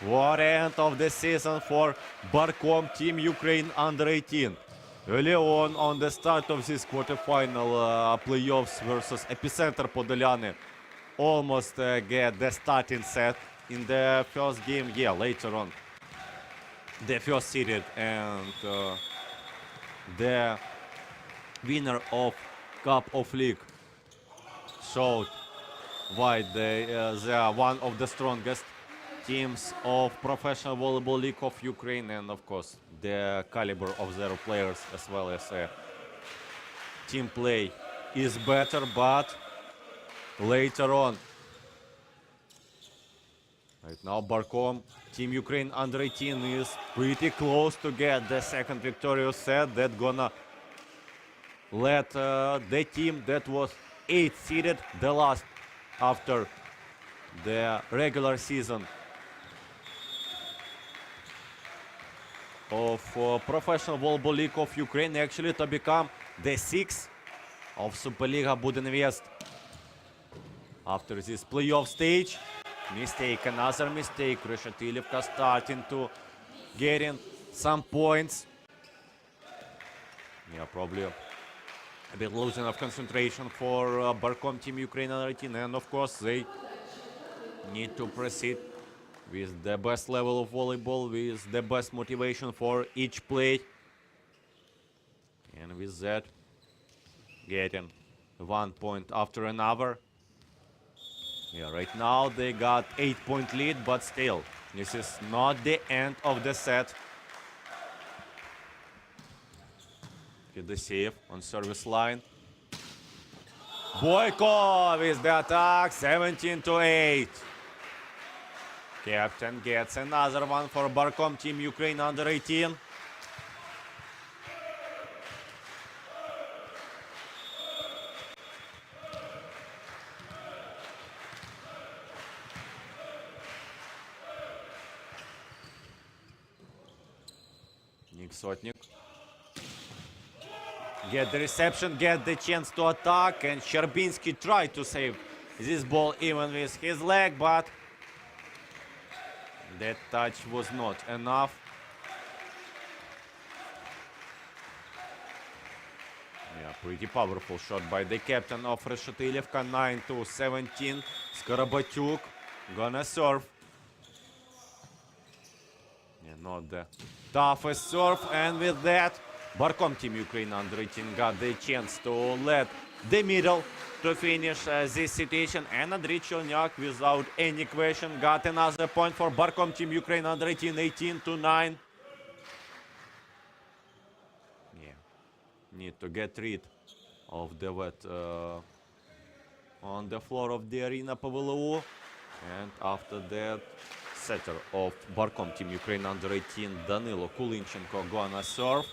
What end of the season for Barkom Team Ukraine under 18. Early on the start of this quarterfinal playoffs versus Epicenter Podolyani almost get the starting set in the first game. Yeah, later on the first seeded and the winner of Cup of League showed why they are one of the strongest teams of Professional Volleyball League of Ukraine, and of course the caliber of their players as well as team play is better, but later on. Right now Barkom Team Ukraine under 18 is pretty close to get the second victorious set that gonna let the team that was 8th seeded, the last after the regular season of Professional Volleyball League of Ukraine, actually to become the 6th of Superliga Budinvest. After this playoff stage, another mistake. Reshetylivka starting to getting some points. Yeah, probably a bit losing of concentration for Barkom Team Ukraine under 18, and of course they need to proceed with the best level of volleyball, with the best motivation for each play, and with that getting 1 point after another. Yeah, right now they got 8-point lead, but still this is not the end of the set. The save on service line. Boyko with the attack, 17-8. Captain gets another one for Barkom Team Ukraine under 18. Nick Sotnik. Get the reception, get the chance to attack, and Sherbinsky tried to save this ball even with his leg, but that touch was not enough. Yeah, pretty powerful shot by the captain of Reshetylivka, 9-17. Skorobatyuk gonna serve. Yeah, not the toughest serve, and with that Barkom Team Ukraine under 18 got the chance to let the middle to finish this situation, and Andriy Chelnyak, without any question, got another point for Barkom Team Ukraine under 18, 18-9. Yeah, need to get rid of the wet on the floor of the arena PVLU, and after that setter of Barkom Team Ukraine under 18, Danilo Kulinchenko, gonna serve.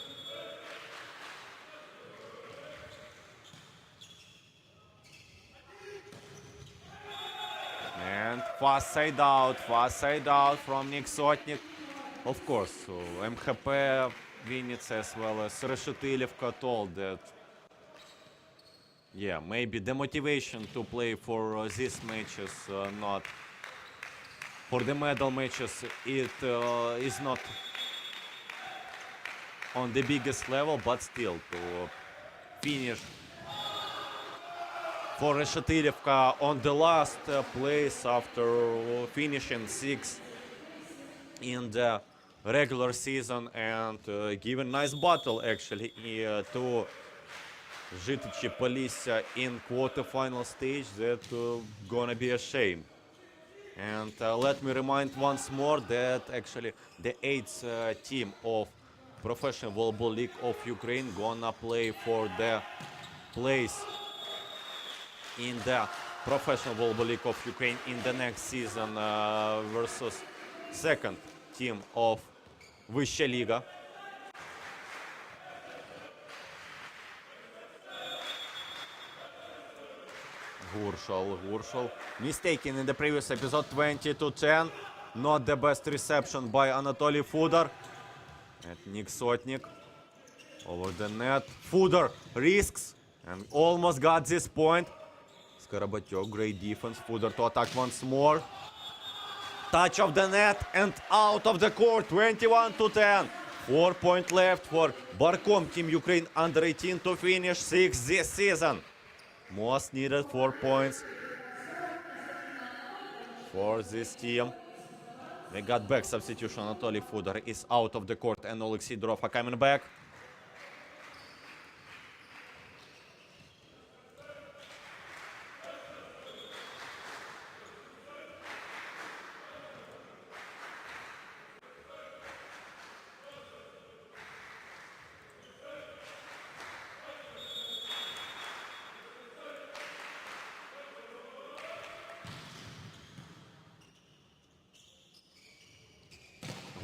And fast side out from Nick Sotnik. Of course, so MHP Vinnytsia as well as Reshetylivka told that, yeah, maybe the motivation to play for these matches, not for the medal matches, it is not on the biggest level, but still to finish for Reshetylivka on the last place after finishing 6th in the regular season, and give a nice battle actually to Житичи Polisia in quarterfinal stage. That gonna be a shame. And let me remind once more that actually the 8th team of Professional Volleyball League of Ukraine gonna play for the place in the Professional Volleyball League of Ukraine in the next season versus second team of Высшая Liga. Gurshal. Mistaken in the previous episode, 20-10. Not the best reception by Anatoly Fudor. And Nick Sotnik over the net. Fudor risks and almost got this point. Skorobatyuk, great defense. Fudor to attack once more. Touch of the net and out of the court, 21-10. 4-point left for Barkom Team Ukraine under 18 to finish 6th this season. Most needed 4 points for this team. We got back substitution. Anatoly Fudor is out of the court and Oleksiy Durov are coming back.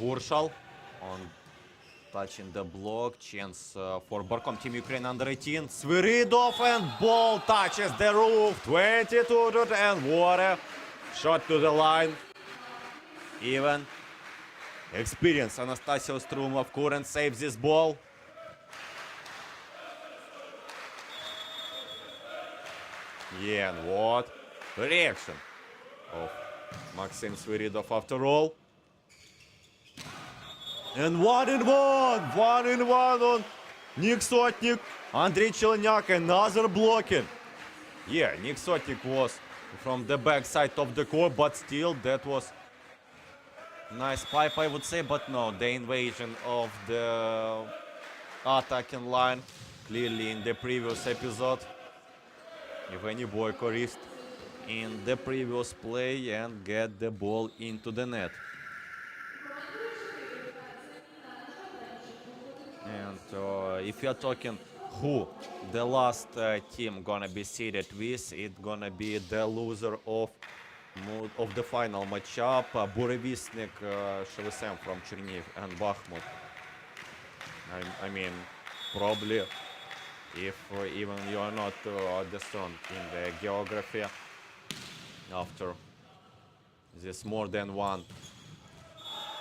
Gurshal on touching the block. Chance for Barkom Team Ukraine under 18. Sviridov and ball touches the roof. 22 to 10. What a shot to the line. Even experienced Anastasios Strumov couldn't save this ball. Yeah, and what reaction of Maxim Sviridov after all. And 1-1! 1-1 on Nick Sotnik, Andrei Chelnyak, another blocking. Yeah, Nick Sotnik was from the back side of the court, but still that was nice pipe, I would say. But no, the invasion of the attacking line, clearly in the previous episode. Evgeny Boyko risked in the previous play and get the ball into the net. And if you're talking who the last team gonna be seeded with, it's gonna be the loser of the final matchup, Burevestnik Shevesem from Chernihiv and Bakhmut. I mean, probably if even you are not the strong in the geography, after this more than 1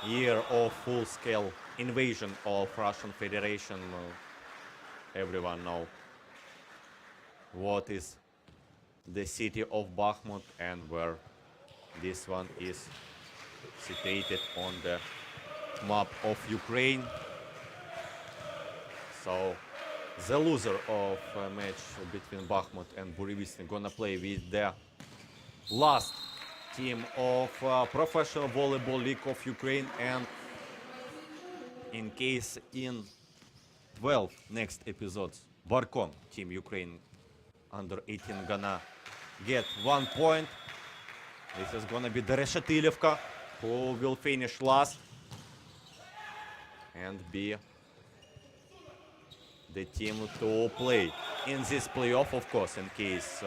year of full-scale invasion of Russian Federation, everyone know what is the city of Bakhmut and where this one is situated on the map of Ukraine. So the loser of a match between Bakhmut and Burevestnik gonna play with the last team of Professional Volleyball League of Ukraine, and in case in 12 next episodes Barkom Team Ukraine under 18 gonna get 1 point. This is gonna be the Reshetylivka who will finish last and be the team to play in this playoff, of course, in case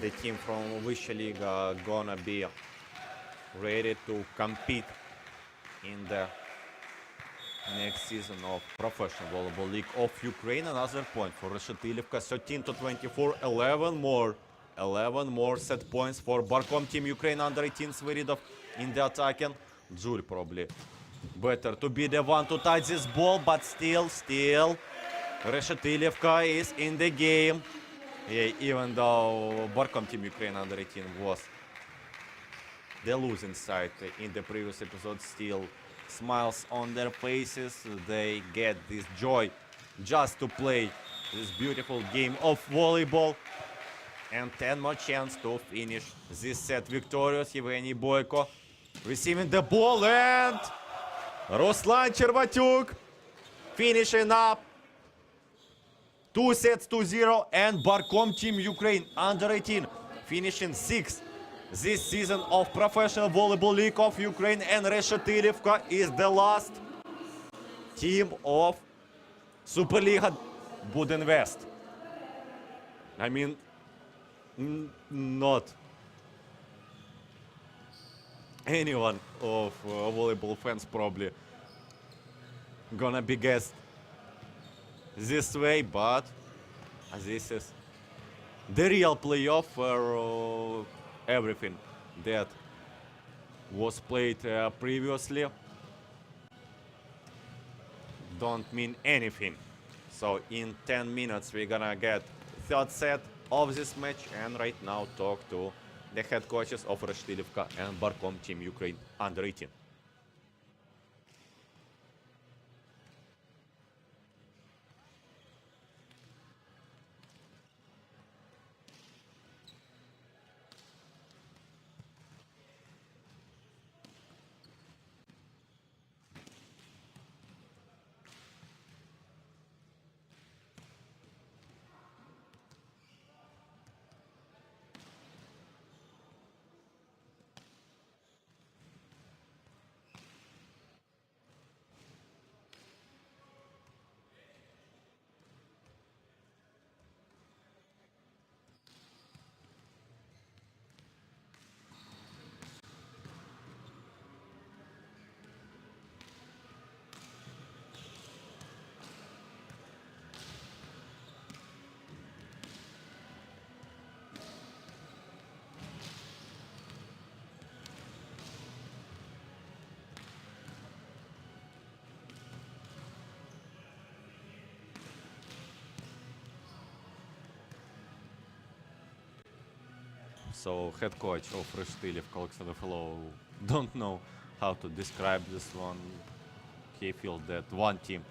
the team from Vysshya Liga gonna be ready to compete in the next season of Professional Volleyball League of Ukraine. Another point for Reshetylivka, 13 to 24, 11 more set points for Barkom Team Ukraine under 18. Sviridov in the attacking. Jul probably better to be the one to touch this ball, but still Reshetylivka is in the game. Yeah, even though Barkom Team Ukraine under 18 was the losing side in the previous episode, still smiles on their faces. They get this joy just to play this beautiful game of volleyball. And 10 more chance to finish this set victorious. Evgeny Boyko receiving the ball, and Ruslan Chervatyuk finishing up 2 sets to 0, and Barkom Team Ukraine under 18 finishing 6th this season of Professional Volleyball League of Ukraine, and Reshetylivka is the last team of Superliga Budinvest. I mean, not anyone of volleyball fans probably gonna be guessed this way, but this is the real playoff where everything that was played previously don't mean anything. So in 10 minutes we're gonna get third set of this match, and right now talk to the head coaches of Reshetylivka and Barkom Team Ukraine under 18. So head coach of Reshetylivka, Alexander Fellow, don't know how to describe this one. He feels that one team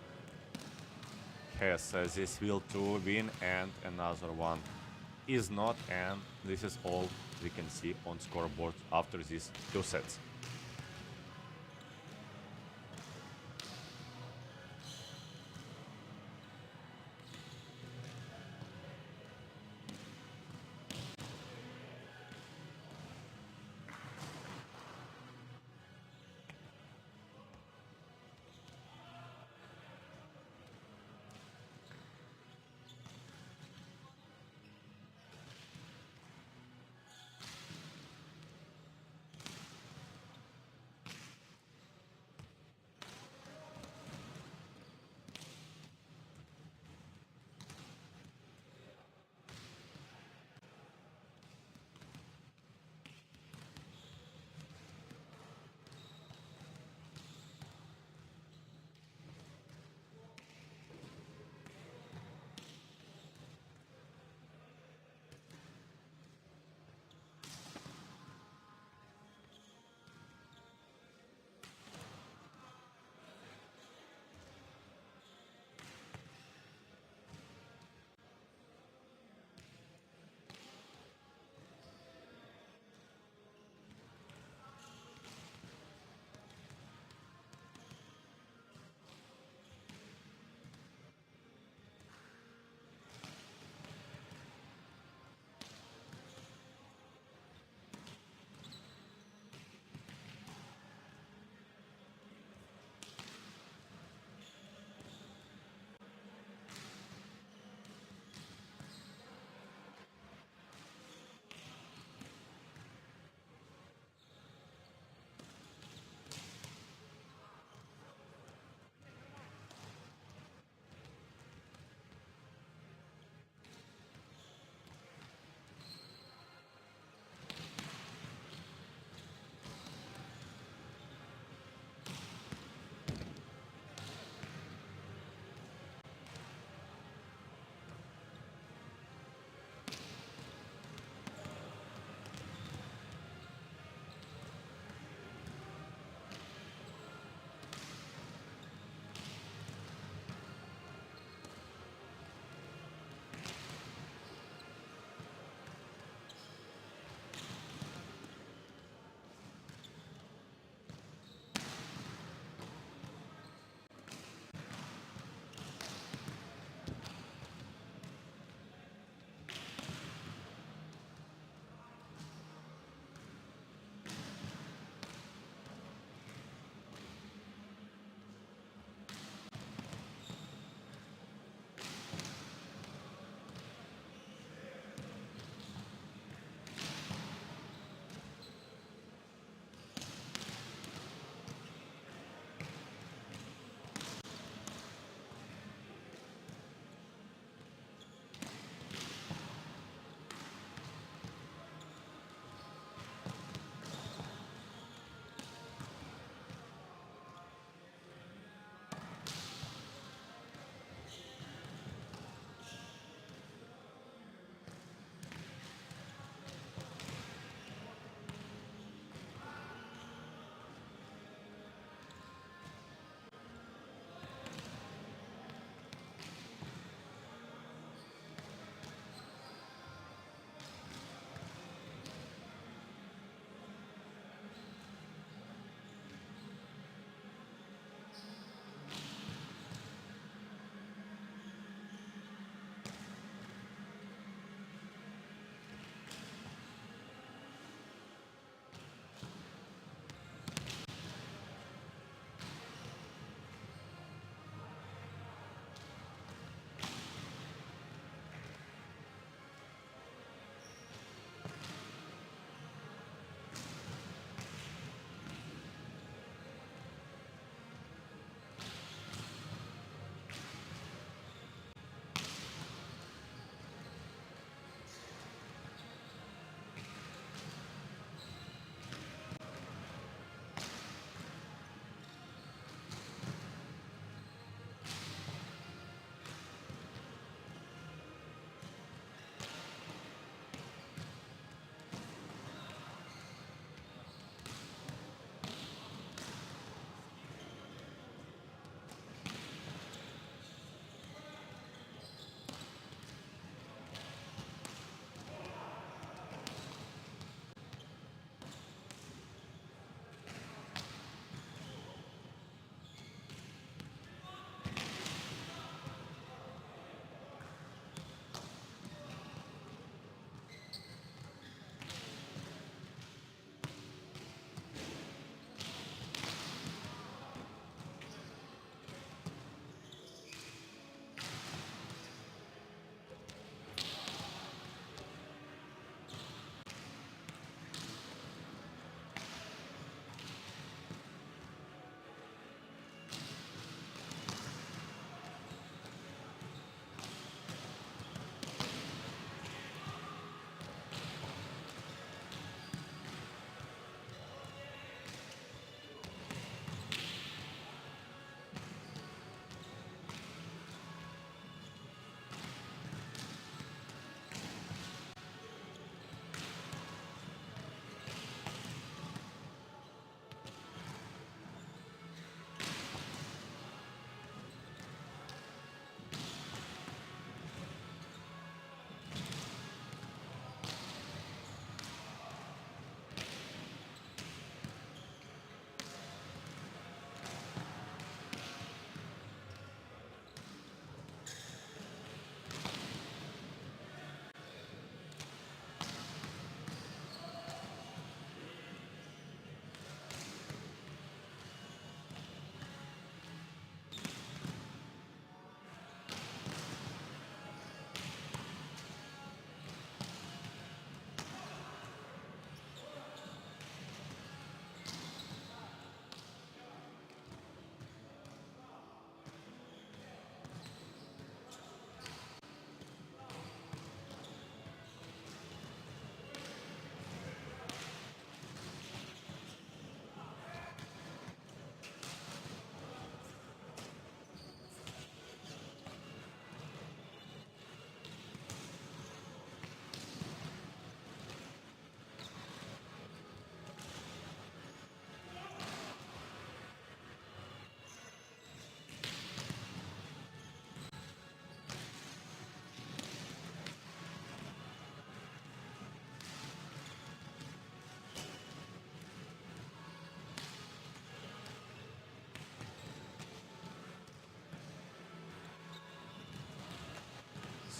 has this will to win and another one is not, and this is all we can see on scoreboard after these 2 sets.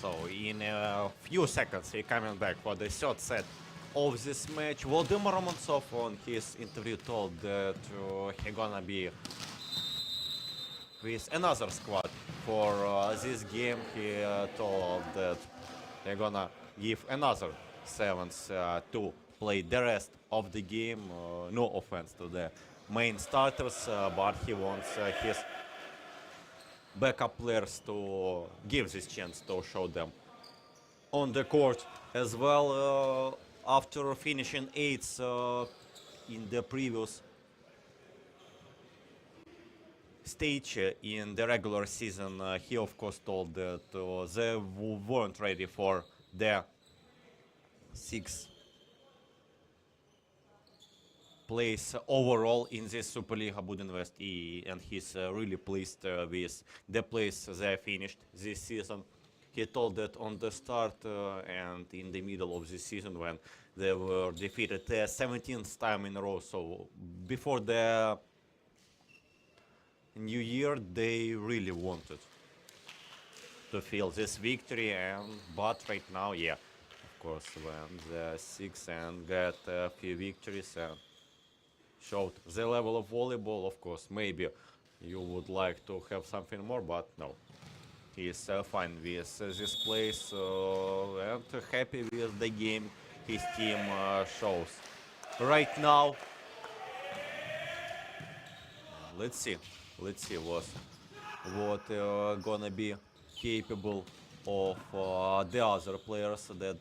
So in a few seconds we're coming back for the third set of this match. Volodymyr Romantsov on his interview told that he gonna be with another squad for this game. He told that they're gonna give another sevens to play the rest of the game. No offense to the main starters, but he wants his backup players to give this chance to show them on the court as well. After finishing 8th in the previous stage in the regular season, he of course told that they weren't ready for the 6th place overall in this Superliga Budinvest, and he's really pleased with the place they finished this season. He told that on the start and in the middle of the season when they were defeated 17th time in a row, so before the new year they really wanted to feel this victory, but right now, yeah, of course, when the 6th and got a few victories and showed the level of volleyball, of course, maybe you would like to have something more, but no. He's fine with this place and happy with the game his team shows right now. Let's see what gonna be capable of the other players that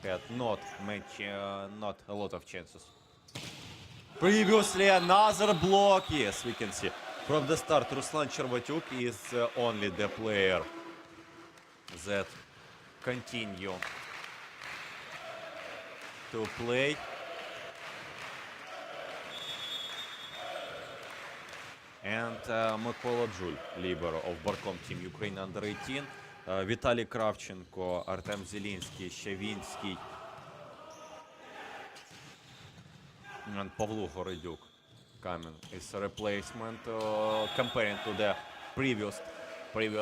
had not a lot of chances. Previously, another block. Yes, we can see. From the start, Ruslan Chervatyuk is only the player that continue to play. And Mykola Dzhul, libero of Barkom Team Ukraine under 18. Vitaly Kravchenko, Artem Zelinsky, Shavinsky, and Pavlo Horodyuk coming is a replacement comparing to the previous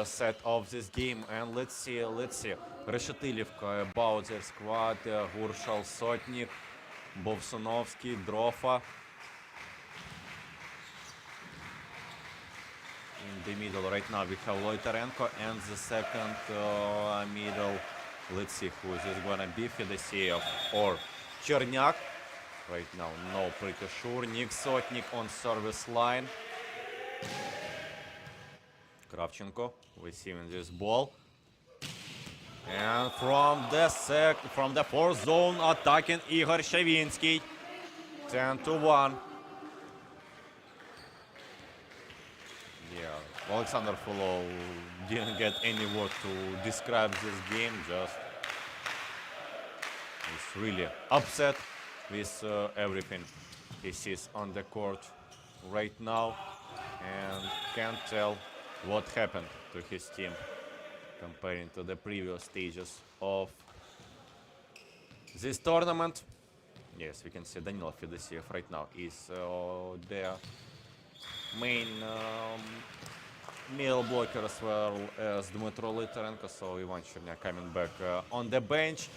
set of this game. And let's see Reshetylivka about their squad. Gurshal, Sotnik, Bovsunovsky, Drofa. In the middle right now we have Loitarenko, and the second middle, let's see who is this gonna be, Fedoseev or Chernyak. Right now, no, pretty sure. Nick Sotnik on service line. Kravchenko receiving this ball. And from the fourth zone, attacking Igor Shavinsky. 10-1. Yeah, Alexander Fulov didn't get any word to describe this game. Just he's really upset with everything he sees on the court right now and can't tell what happened to his team comparing to the previous stages of this tournament. Yes, we can see Danilo Fedoseev right now is the main middle blocker as well as Dmytro Loitarenko, so Ivan Chernyak coming back on the bench.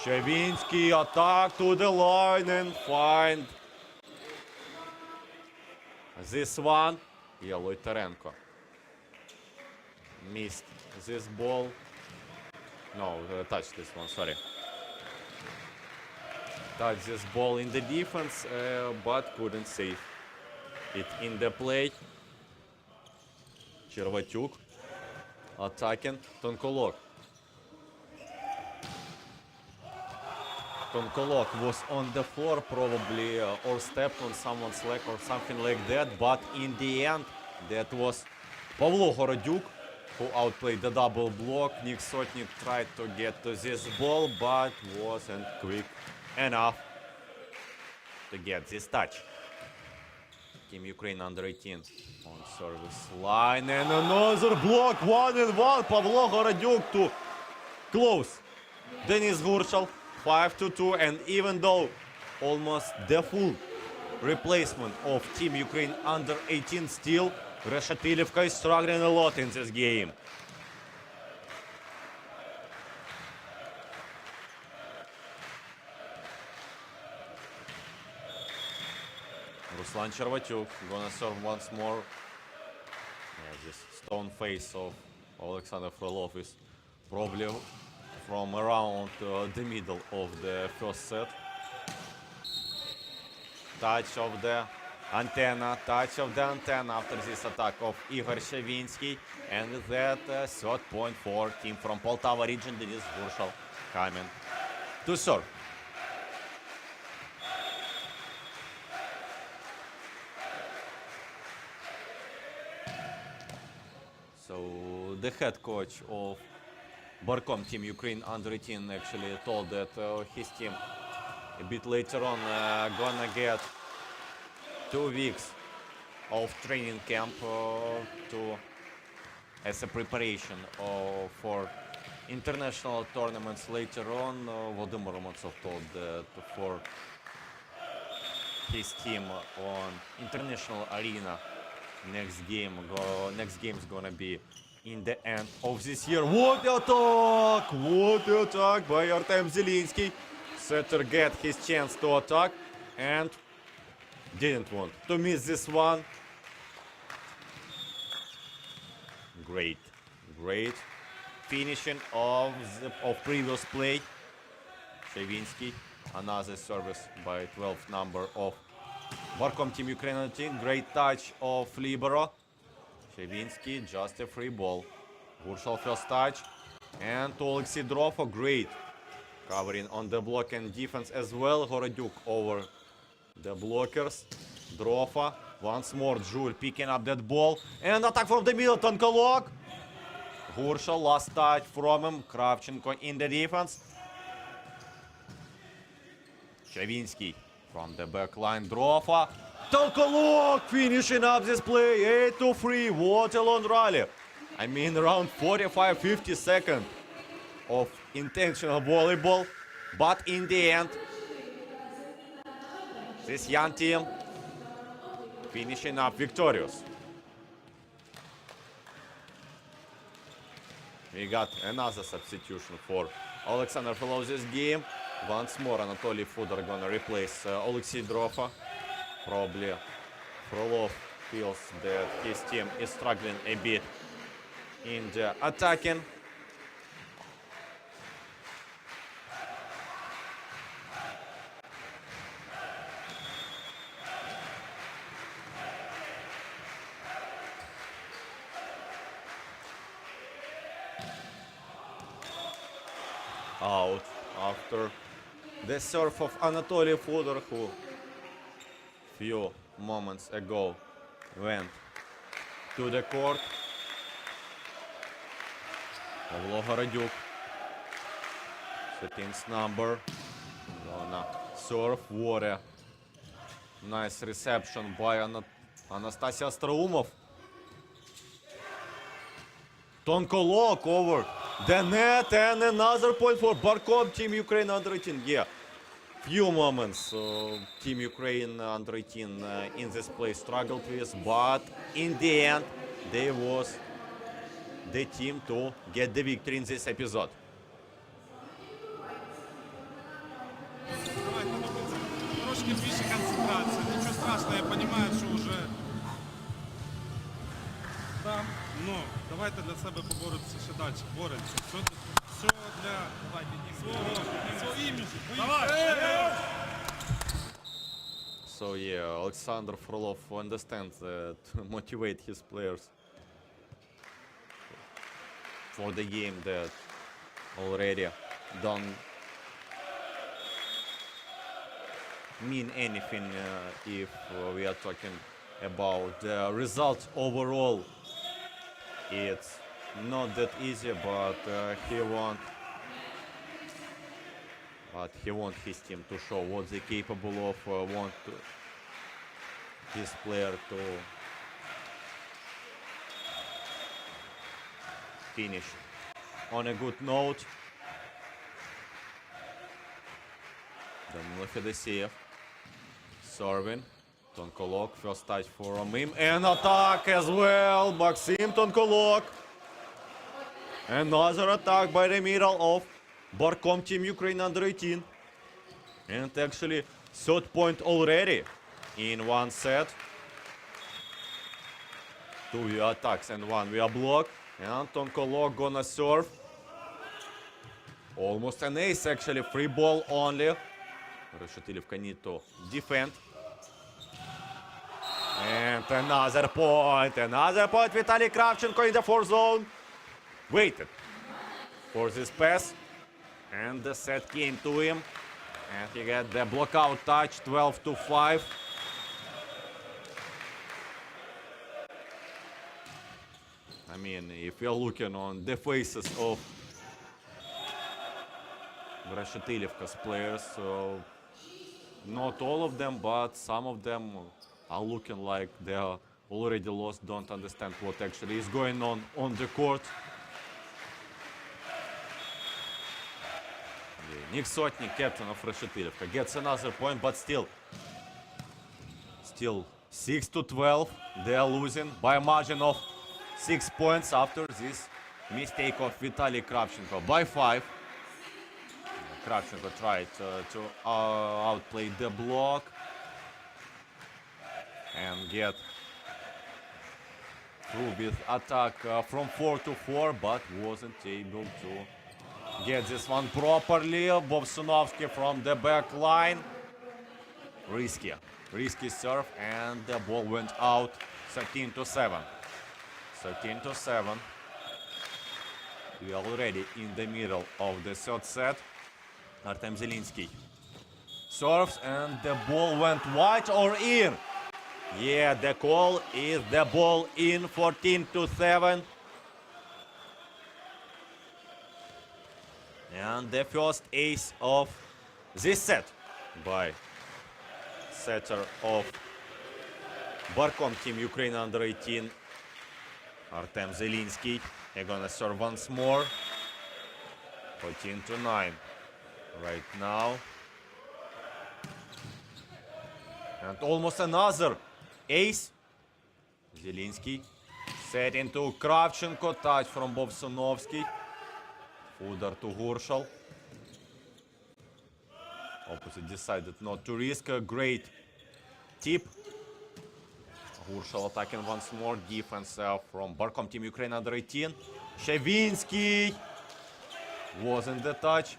Shavinsky attack to the line and find this one. Yeah, Loitarenko missed this ball. No, touched this one, sorry. Touched this ball in the defense, but couldn't save it in the play. Chervatyuk attacking Tonkolok. Tonkolok was on the floor probably or stepped on someone's leg or something like that, but in the end that was Pavlo Horodyuk who outplayed the double block. Nick Sotnik tried to get to this ball but wasn't quick enough to get this touch. Team Ukraine under 18 on service line, and another block, 1-1. Pavlo Horodyuk to close Denis Gurshal. 5-2, and even though almost the full replacement of Team Ukraine under 18, still Reshetylivka is struggling a lot in this game. Ruslan Chervatyuk gonna serve once more. Yeah, this stone face of Alexander Frolov is probably from around the middle of the first set. Touch of the antenna after this attack of Igor Shavinsky. And with that, third point for team from Poltava region, Denis Gurshal, coming to serve. So the head coach of Barkom Team Ukraine under 18 actually told that his team a bit later on gonna get 2 weeks of training camp as a preparation for international tournaments later on. Volodymyr Romantsov told that for his team on international arena, next game is gonna be in the end of this year. What attack! What attack by Artem Zelinsky. Setter get his chance to attack and didn't want to miss this one. Great finishing of previous play. Shavinsky, another service by 12th number of Barkom Team Ukrainian team. Great touch of libero. Shavinsky, just a free ball. Gurshal first touch. And to Alexei Drofo, great covering on the block and defense as well. Horodyuk over the blockers. Drofo, once more Jul picking up that ball. And attack from the middle, Tonkolok. Gurshal, last touch from him. Kravchenko in the defense. Shavinsky from the back line. Drofo. Tonkolok finishing up this play. 8-3. What a long rally. I mean, around 45-50 seconds of intentional volleyball. But in the end, this young team finishing up victorious. We got another substitution for Alexander Frolov's game. Once more, Anatoly Fudor gonna replace Alexei Drofo. Probably Frolov feels that his team is struggling a bit in the attacking. Out after the serve of Anatoly Fudor, who few moments ago went to the court. Pavlo Horodyuk, 13th number, gonna serve. What a nice reception by Anastasia Straumov. Tonkolok over the net, and another point for Barkom Team Ukraine under 18. Yeah, few moments Team Ukraine under 18 in this play struggled with, but in the end they was the team to get the victory in this episode. Давайте, трошки більше концентрації. Нічого страшного, я розумію, що вже там. Ну, давайте для себе поборотися ще далі. Боремося. Все для свого іміджу. Давай! So yeah, Alexander Frolov understands that to motivate his players for the game that already don't mean anything if we are talking about the results overall. It's not that easy, but he wants his team to show what they're capable of. Want his player to finish on a good note. Danilo Fedoseev serving. Tonkolok, first touch for him, and attack as well. Maxim Tonkolok. Another attack by the middle of Barkom Team Ukraine under 18. And actually, third point already in one set. 2 via attacks and 1 via block. And Anton Kolo gonna serve. Almost an ace actually, free ball only. Reshetylivka need to defend. And another point. Vitaly Kravchenko in the fourth zone. Waited for this pass. And the set came to him. And he got the blockout touch, 12-5. I mean, if you're looking on the faces of Reshetylivka's players, so not all of them, but some of them are looking like they are already lost, don't understand what actually is going on the court. Nick Sotnik, captain of Reshetylivka, gets another point, but still 6-12. They are losing by a margin of 6 points after this mistake of Vitaly Kravchenko by 5. Kravchenko tried to outplay the block and get through with attack from 4-4, but wasn't able to get this one properly. Bobsunovsky from the back line. Risky serve, and the ball went out. 13-7. 13-7. We are already in the middle of the third set. Artem Zelinsky serves, and the ball went wide or in. Yeah, the call is the ball in. 14-7. And the first ace of this set by setter of Barkom Team Ukraine under 18, Artem Zelinsky. He's gonna serve once more. 14-9 right now. And almost another ace. Zelinsky set into Kravchenko. Touch from Bobsunovsky. Fooder to Gurshal. Opposite decided not to risk a great tip. Gurshal attacking once more. Defense from Barkom Team Ukraine under 18. Shevinsky wasn't the touch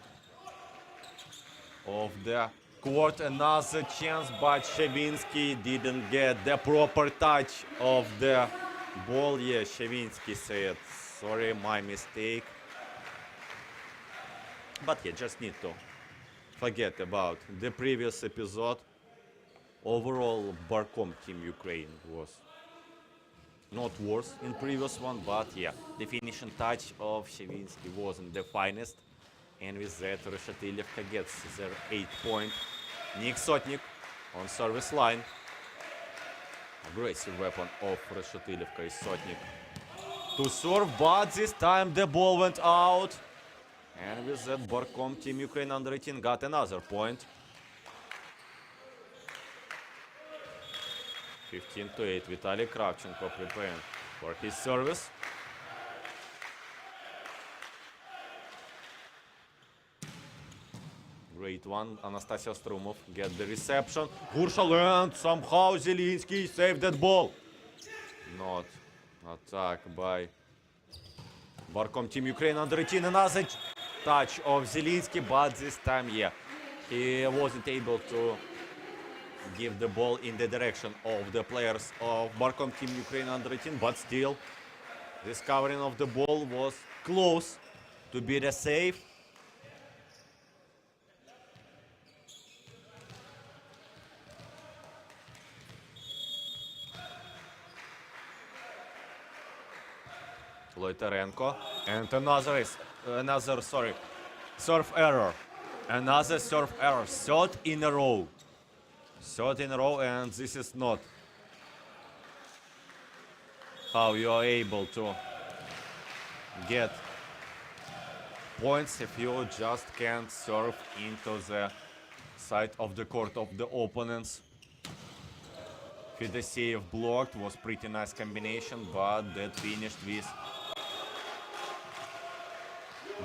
of the court. Another chance, but Shevinsky didn't get the proper touch of the ball. Yeah, Shevinsky said, sorry, my mistake. But yeah, just need to forget about the previous episode. Overall, Barkom Team Ukraine was not worse in previous one, but yeah, the finishing touch of Shevinsky wasn't the finest. And with that, Reshetylivka gets their 8-point. Nick Sotnik on service line. Aggressive weapon of Reshetylivka is Sotnik to serve, but this time the ball went out. And with that, Barkom Team Ukraine under 18 got another point. 15-8. Vitaly Kravchenko preparing for his service. Great one. Anastasia Strumov get the reception. Gurshal, and somehow Zelinsky saved that ball. Not attack by Barkom Team Ukraine under 18. Another touch of Zelinsky, but this time, yeah, he wasn't able to give the ball in the direction of the players of Barkom Team Ukraine under 18, but still, this covering of the ball was close to be the save. Loiterenko, and another serve error. Another serve error. Third in a row. And this is not how you are able to get points if you just can't serve into the side of the court of the opponents. Fedoseev blocked, was pretty nice combination, but that finished with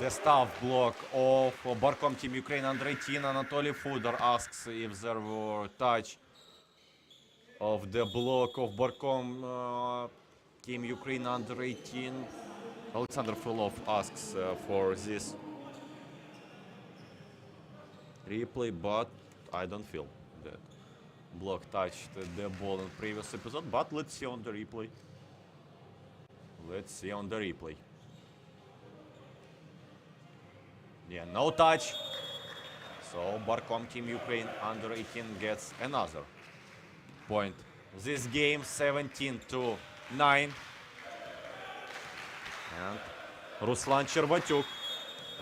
the staff block of Barkom Team Ukraine under 18. Anatoly Fudor asks if there were touch of the block of Barkom Team Ukraine under 18. Alexander Frolov asks for this replay, but I don't feel that block touched the ball in previous episode. But let's see on the replay. Let's see on the replay. Yeah, no touch. So Barkom Team Ukraine under 18 gets another point. This game 17-9. And Ruslan Chervatyuk.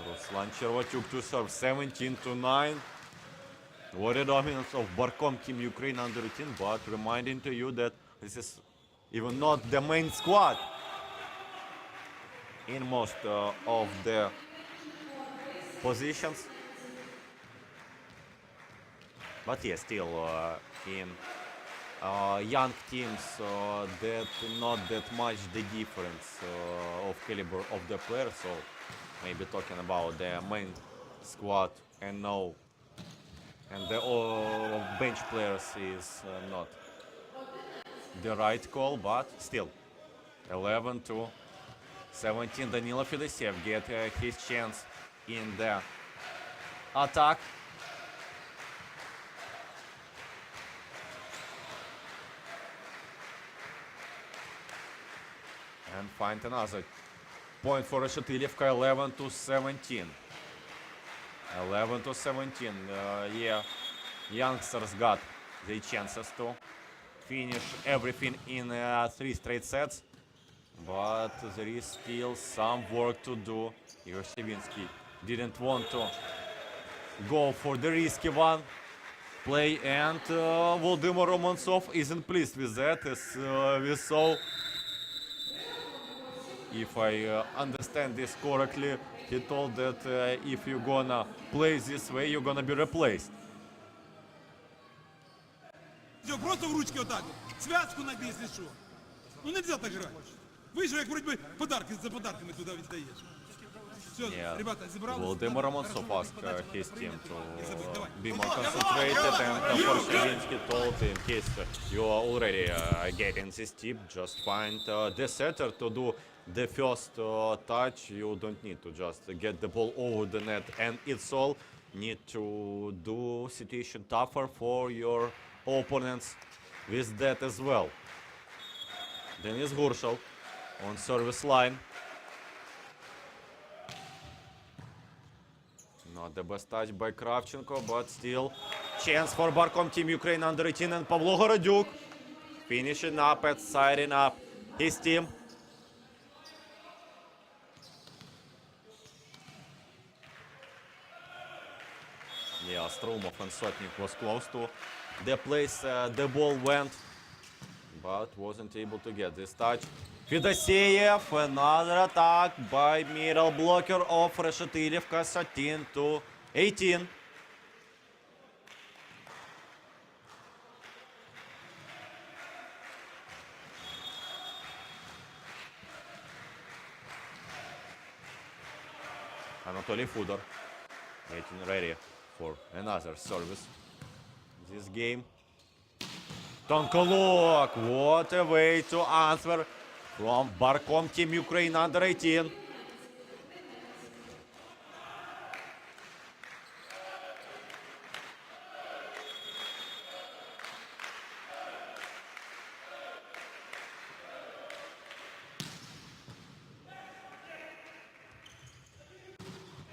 Ruslan Chervatyuk to serve 17-9. What a dominance of Barkom Team Ukraine under 18, but reminding to you that this is even not the main squad in most of the positions. But yeah, still in young teams, that not that much the difference of caliber of the players. So maybe talking about the main squad and no, and the bench players is not the right call. But still, 11-17. Danilo Fedoseev get his chance in the attack. And find another point for Reshetylivka. 11-17. 11-17. Yeah, youngsters got the chances to finish everything in 3 straight sets. But there is still some work to do. Igor Shevinsky didn't want to go for the risky one play, and Volodymyr Romantsov isn't pleased with that, as we saw. If I understand this correctly, he told that if you're gonna play this way, you're gonna be replaced. Все, просто в ручки вот так вот. Связку набей, если что. Ну нельзя так играть. Вышел, как вроде бы подарки за подарками туда віддаєш. Все, Yeah. ребята, зібрались? Volodymyr Romantsov Хорошо. asked his team to Давай. be more concentrated, and Shevinsky told in case you are already getting this tip, just find the setter to do the first touch. You don't need to just get the ball over the net, and it's all. Need to do situation tougher for your opponents with that as well. Denis Gurshal on service line. Not the best touch by Kravchenko, but still chance for Barkom Team Ukraine under 18, and Pavlo Gorodyuk finishing up and siding up his team. Yeah, Stromov and Sotnik was close to the place the ball went, but wasn't able to get this touch. Fedoseev, another attack by middle blocker of Reshetylivka, 13-18. Anatoly Fudor getting ready for another service this game. Tonkolok, what a way to answer from Barkom Team Ukraine under 18.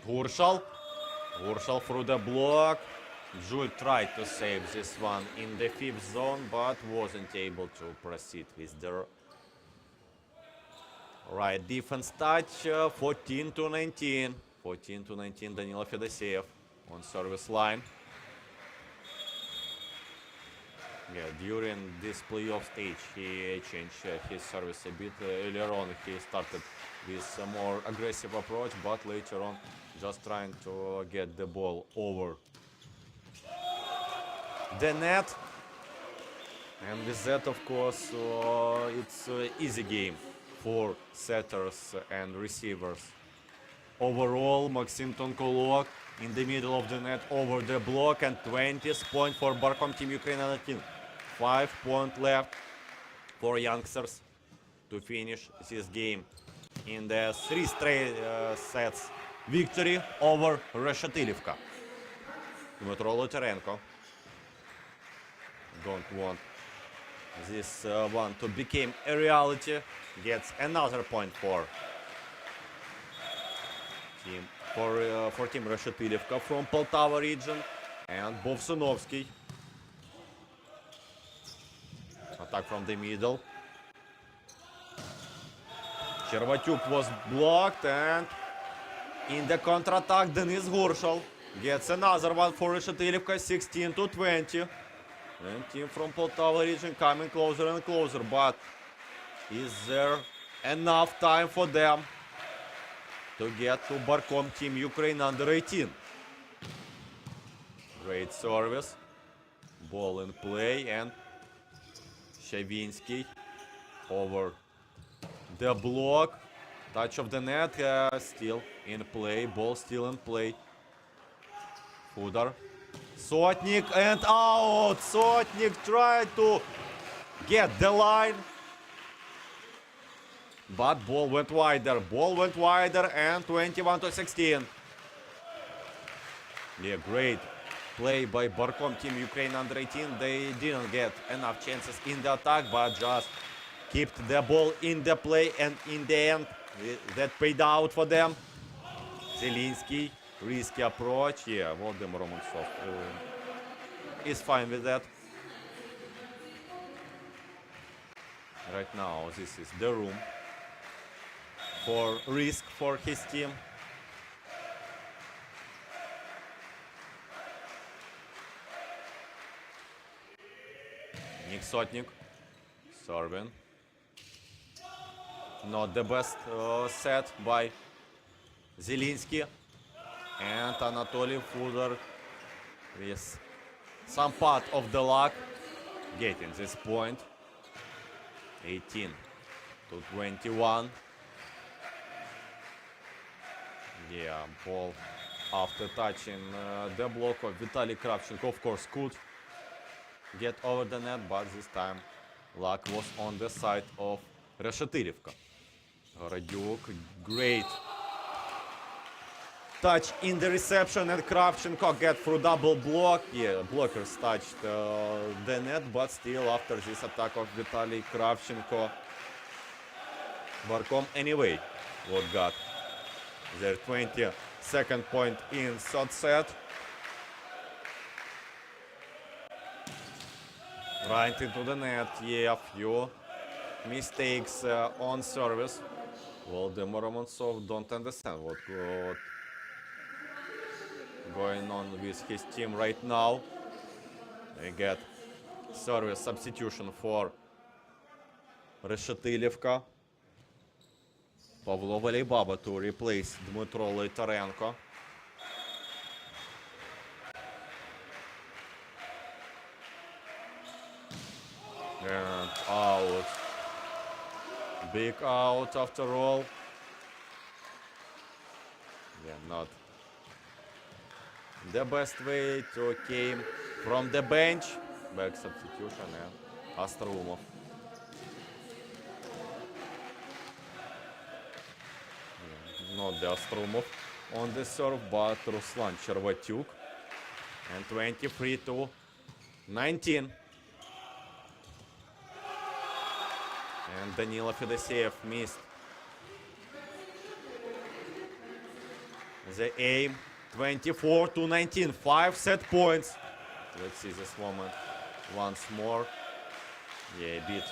Gurshal through the block. Jules tried to save this one in the 5th zone, but wasn't able to proceed with the right defense touch. 14-19. 14-19, Danilo Fedoseev on service line. Yeah, during this playoff stage, he changed his service a bit. Earlier on, he started with a more aggressive approach, but later on, just trying to get the ball over the net. And with that, of course, it's an easy game for setters and receivers. Overall, Maxim Tonkolok in the middle of the net over the block, and 20th point for Barkom Team Ukraine under 18. 5 points left for youngsters to finish this game in the 3 straight sets victory over Reshetylivka. Dmytro Lotarenko don't want this one to become a reality. Gets another point for Team Reshetylivka from Poltava region, and Bovsunovsky. Attack from the middle. Chervatyuk was blocked, and in the counter-attack, Denis Gurshal gets another one for Reshetylivka, 16-20. And team from Poltava region coming closer and closer, but is there enough time for them to get to Barkom Team Ukraine under 18? Great service. Ball in play, and Shavinsky over the block. Touch of the net, still in play. Ball still in play. Fudar. Sotnik and out. Sotnik tried to get the line, but ball went wider. Ball went wider, and 21-16. Yeah, great play by Barkom Team Ukraine under 18. They didn't get enough chances in the attack, but just kept the ball in the play, and in the end, that paid out for them. Zelinsky, risky approach. Yeah, Volodymyr Romantsov is fine with that. Right now, this is the room for risk for his team. Nick Sotnik serving. Not the best set by Zelinsky, and Anatoly Fudor with some part of the luck getting this point. 18-21. Yeah, ball after touching the block of Vitaly Kravchenko, of course, could get over the net, but this time luck was on the side of Reshetylivka. Radyuk, great touch in the reception, and Kravchenko get through double block. Yeah, blockers touched the net, but still after this attack of Vitaly Kravchenko, Barkom anyway what got their 22nd point in third set. Right into the net. Yeah, few mistakes on service. Volodymyr Romantsov don't understand what going on with his team right now. They get service substitution for Reshetylivka. Pavlo Volleybaba to replace Dmytro Lotarenko. And out. Big out after all. Yeah, not the best way to came from the bench. Back substitution, and Astrumov. Yeah, not the Astrumov on the serve, but Ruslan Chervatyuk. And 23-19. And Danilo Fedoseev missed the aim. 24-19, 5 set points. Let's see this moment once more. Yeah, a bit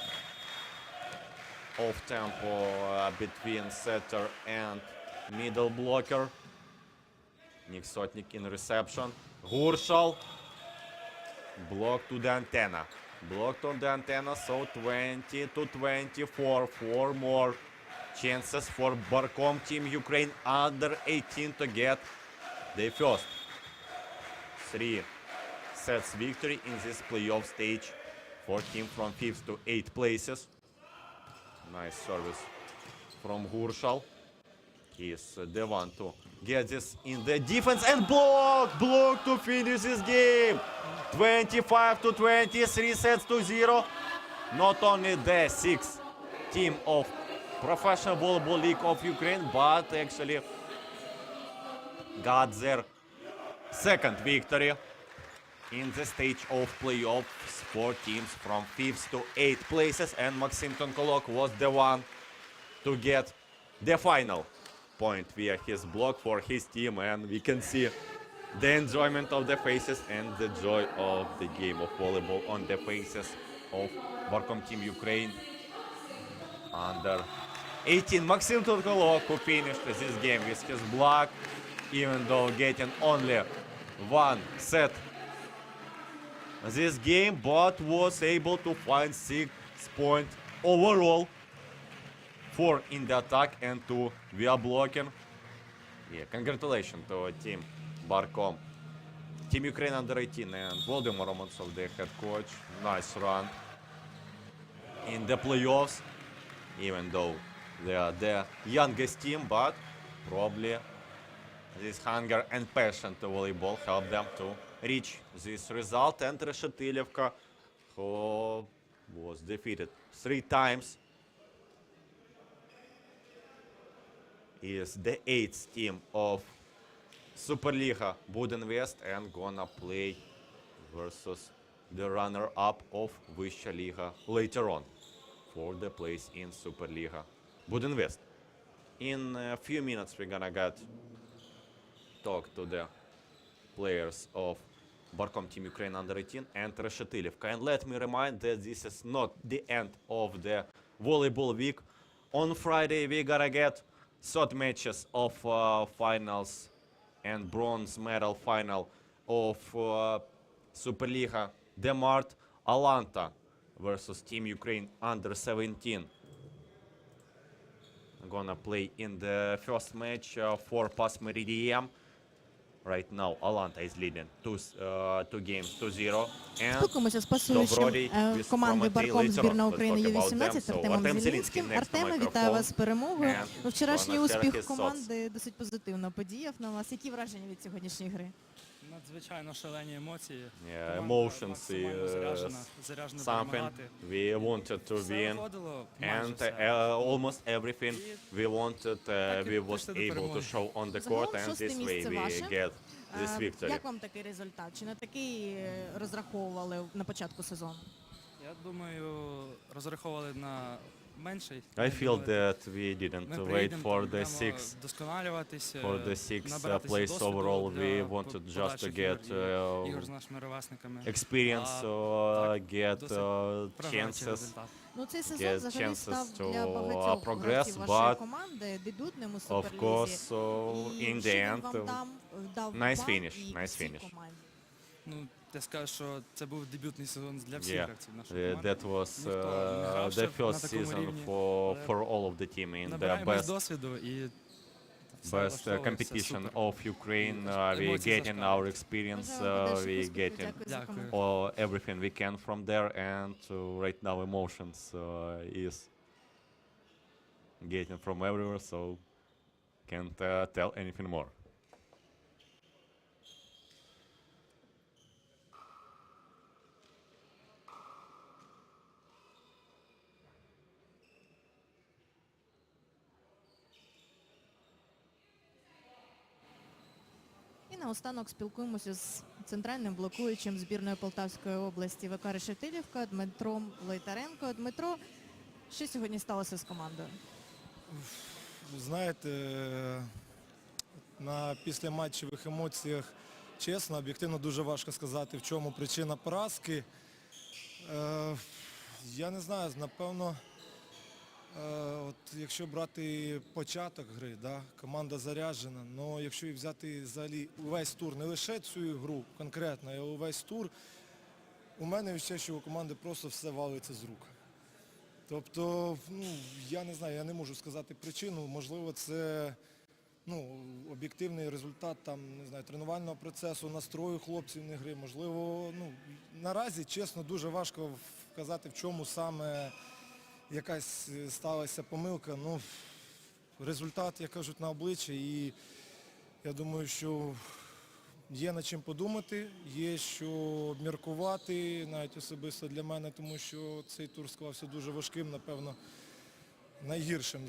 off tempo between setter and middle blocker. Nick Sotnik in reception. Gurshal blocked to the antenna. Blocked on the antenna, so 20-24. 4 more chances for Barkom Team Ukraine under 18 to get their first 3 sets victory in this playoff stage for team from 5th to 8th places. Nice service from Gurshal. Is the one to get this in the defense and block to finish this game. 25-20, 3 sets to 0. Not only the sixth team of Professional Volleyball League of Ukraine, but actually got their second victory in the stage of playoffs for teams from 5th to 8th places, and Maxim Tonkolok was the one to get the final point via his block for his team, and we can see the enjoyment of the faces and the joy of the game of volleyball on the faces of Barkom Team Ukraine. Under 18, Maxim Tonkolok, who finished this game with his block, even though getting only one set this game, but was able to find 6 points overall, 4 in the attack and 2 via blocking. Yeah, congratulations to Team Barkom, Team Ukraine under 18 and Volodymyr Romantsov, the head coach. Nice run in the playoffs, even though they are the youngest team, but probably this hunger and passion to volleyball helped them to reach this result. And Reshetylivka, who was defeated 3 times, is the 8th team of Superliga BUDINVEST and gonna play versus the runner-up of Vysha Liga later on for the place in Superliga BUDINVEST. In a few minutes we're gonna talk to the players of Barkom Team Ukraine under 18 and Reshetylivka. And let me remind that this is not the end of the volleyball week. On Friday we gotta get third matches of finals and bronze medal final of Superliga Demart. Alanta versus Team Ukraine under 17. I'm gonna play in the first match for Pass Meridian. Right now Alanta is leading 2 games to 0. And Спілкуємося з пасуючим команди Барком збірна України Ю-18 Артемом Зелінським. Артеме, вітаю вас з перемогою. Вчорашній успіх команди досить позитивно подіяв на вас. Які враження від сьогоднішньої гри? Надзвичайно шалені емоції. Emotions is something we wanted to win, and almost everything we wanted we was able to show on the court, and this way we get this victory. Як вам такий результат? Чи на такий розраховували на початку сезону? Я думаю, розраховували на менший. I feel that we didn't wait for the sixth place overall. We wanted just to get experience, get chances, Ну, цей сезон взагалі став для to багатьох progress, гравців вашої but команди дебютним у of Суперлізі. course І in що the він end вам дав nice вам finish, і nice всій finish. команді? Ну, я скажу, що це був дебютний сезон для всіх Yeah, гравців нашої команди. that was Ніхто не грав ще the first на такому season рівні, for all of the team in the Набираємось best досвіду і все best влаштовується competition супер. of Ukraine. We Емоції getting зашкалюють. our experience, Бажаю вам подальших we успіхів. getting Дякую за Дякую. коментар. everything we can from there, and right now emotions is getting from everywhere, so can't tell anything more. І наостанок спілкуємося з центральним блокуючим збірної Полтавської області ВК Решетилівка Дмитром Лейтаренко. Дмитро, що сьогодні сталося з командою? Знаєте, на післяматчевих емоціях, чесно, об'єктивно дуже важко сказати, в чому причина поразки. Я не знаю, напевно, от якщо брати початок гри, да, команда заряджена, але якщо і взяти взагалі увесь тур, не лише цю гру конкретно, а увесь тур, у мене відчуття, що у команди просто все валиться з рук. Тобто, я не знаю, я не можу сказати причину, можливо, це об'єктивний результат там, не знаю, тренувального процесу, настрою хлопців не гри, можливо, наразі, чесно, дуже важко вказати, в чому саме якась сталася помилка. результат, як кажуть, на обличчя. І я думаю, що є над чим подумати, є що обміркувати, навіть особисто для мене, тому що цей тур склався дуже важким, напевно, найгіршим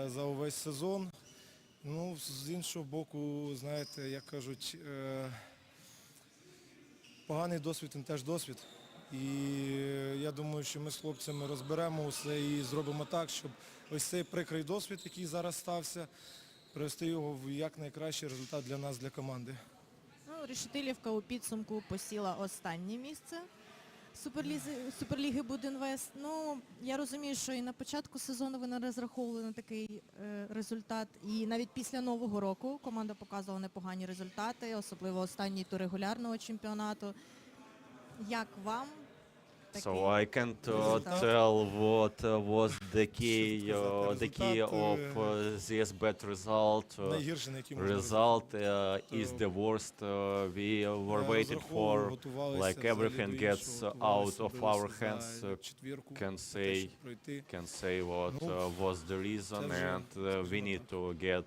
за увесь сезон. Ну, з іншого боку, знаєте, як кажуть, поганий досвід, він теж досвід. І я думаю, що ми з хлопцями розберемо усе і зробимо так, щоб ось цей прикрий досвід, який зараз стався, привести його в якнайкращий результат для нас, для команди. Ну, Решетилівка у підсумку посіла останнє місце Суперліги Будинвест. Ну, я розумію, що і на початку сезону ви не розраховували на такий результат. І навіть після Нового року команда показувала непогані результати, особливо останній тур регулярного чемпіонату. Як вам такий So I can't результат? tell what was the key of this bad result. Найгірший, на який можна Result is the worst we were waiting for. Like everything gets out of our hands. Can say what was the reason, and we need to get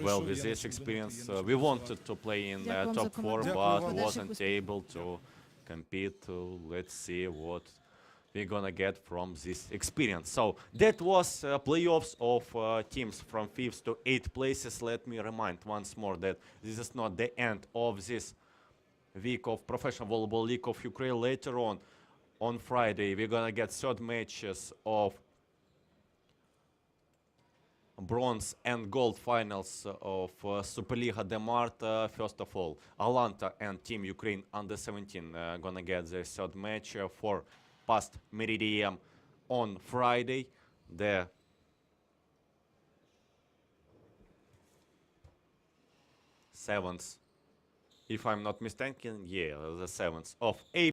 well with this experience. We wanted to play in top four, but wasn't able to compete. Let's see what we're gonna get from this experience. So that was playoffs of teams from 5th to 8th places. Let me remind once more that this is not the end of this week of Professional Volleyball League of Ukraine. Later on Friday, we're gonna get third matches of bronze and gold finals of Superliga de Marta. First of all, Alanta and Team Ukraine under 17 gonna get their third match for past Meridian on Friday. The 7th, if I'm not mistaken, yeah, the 7th of April.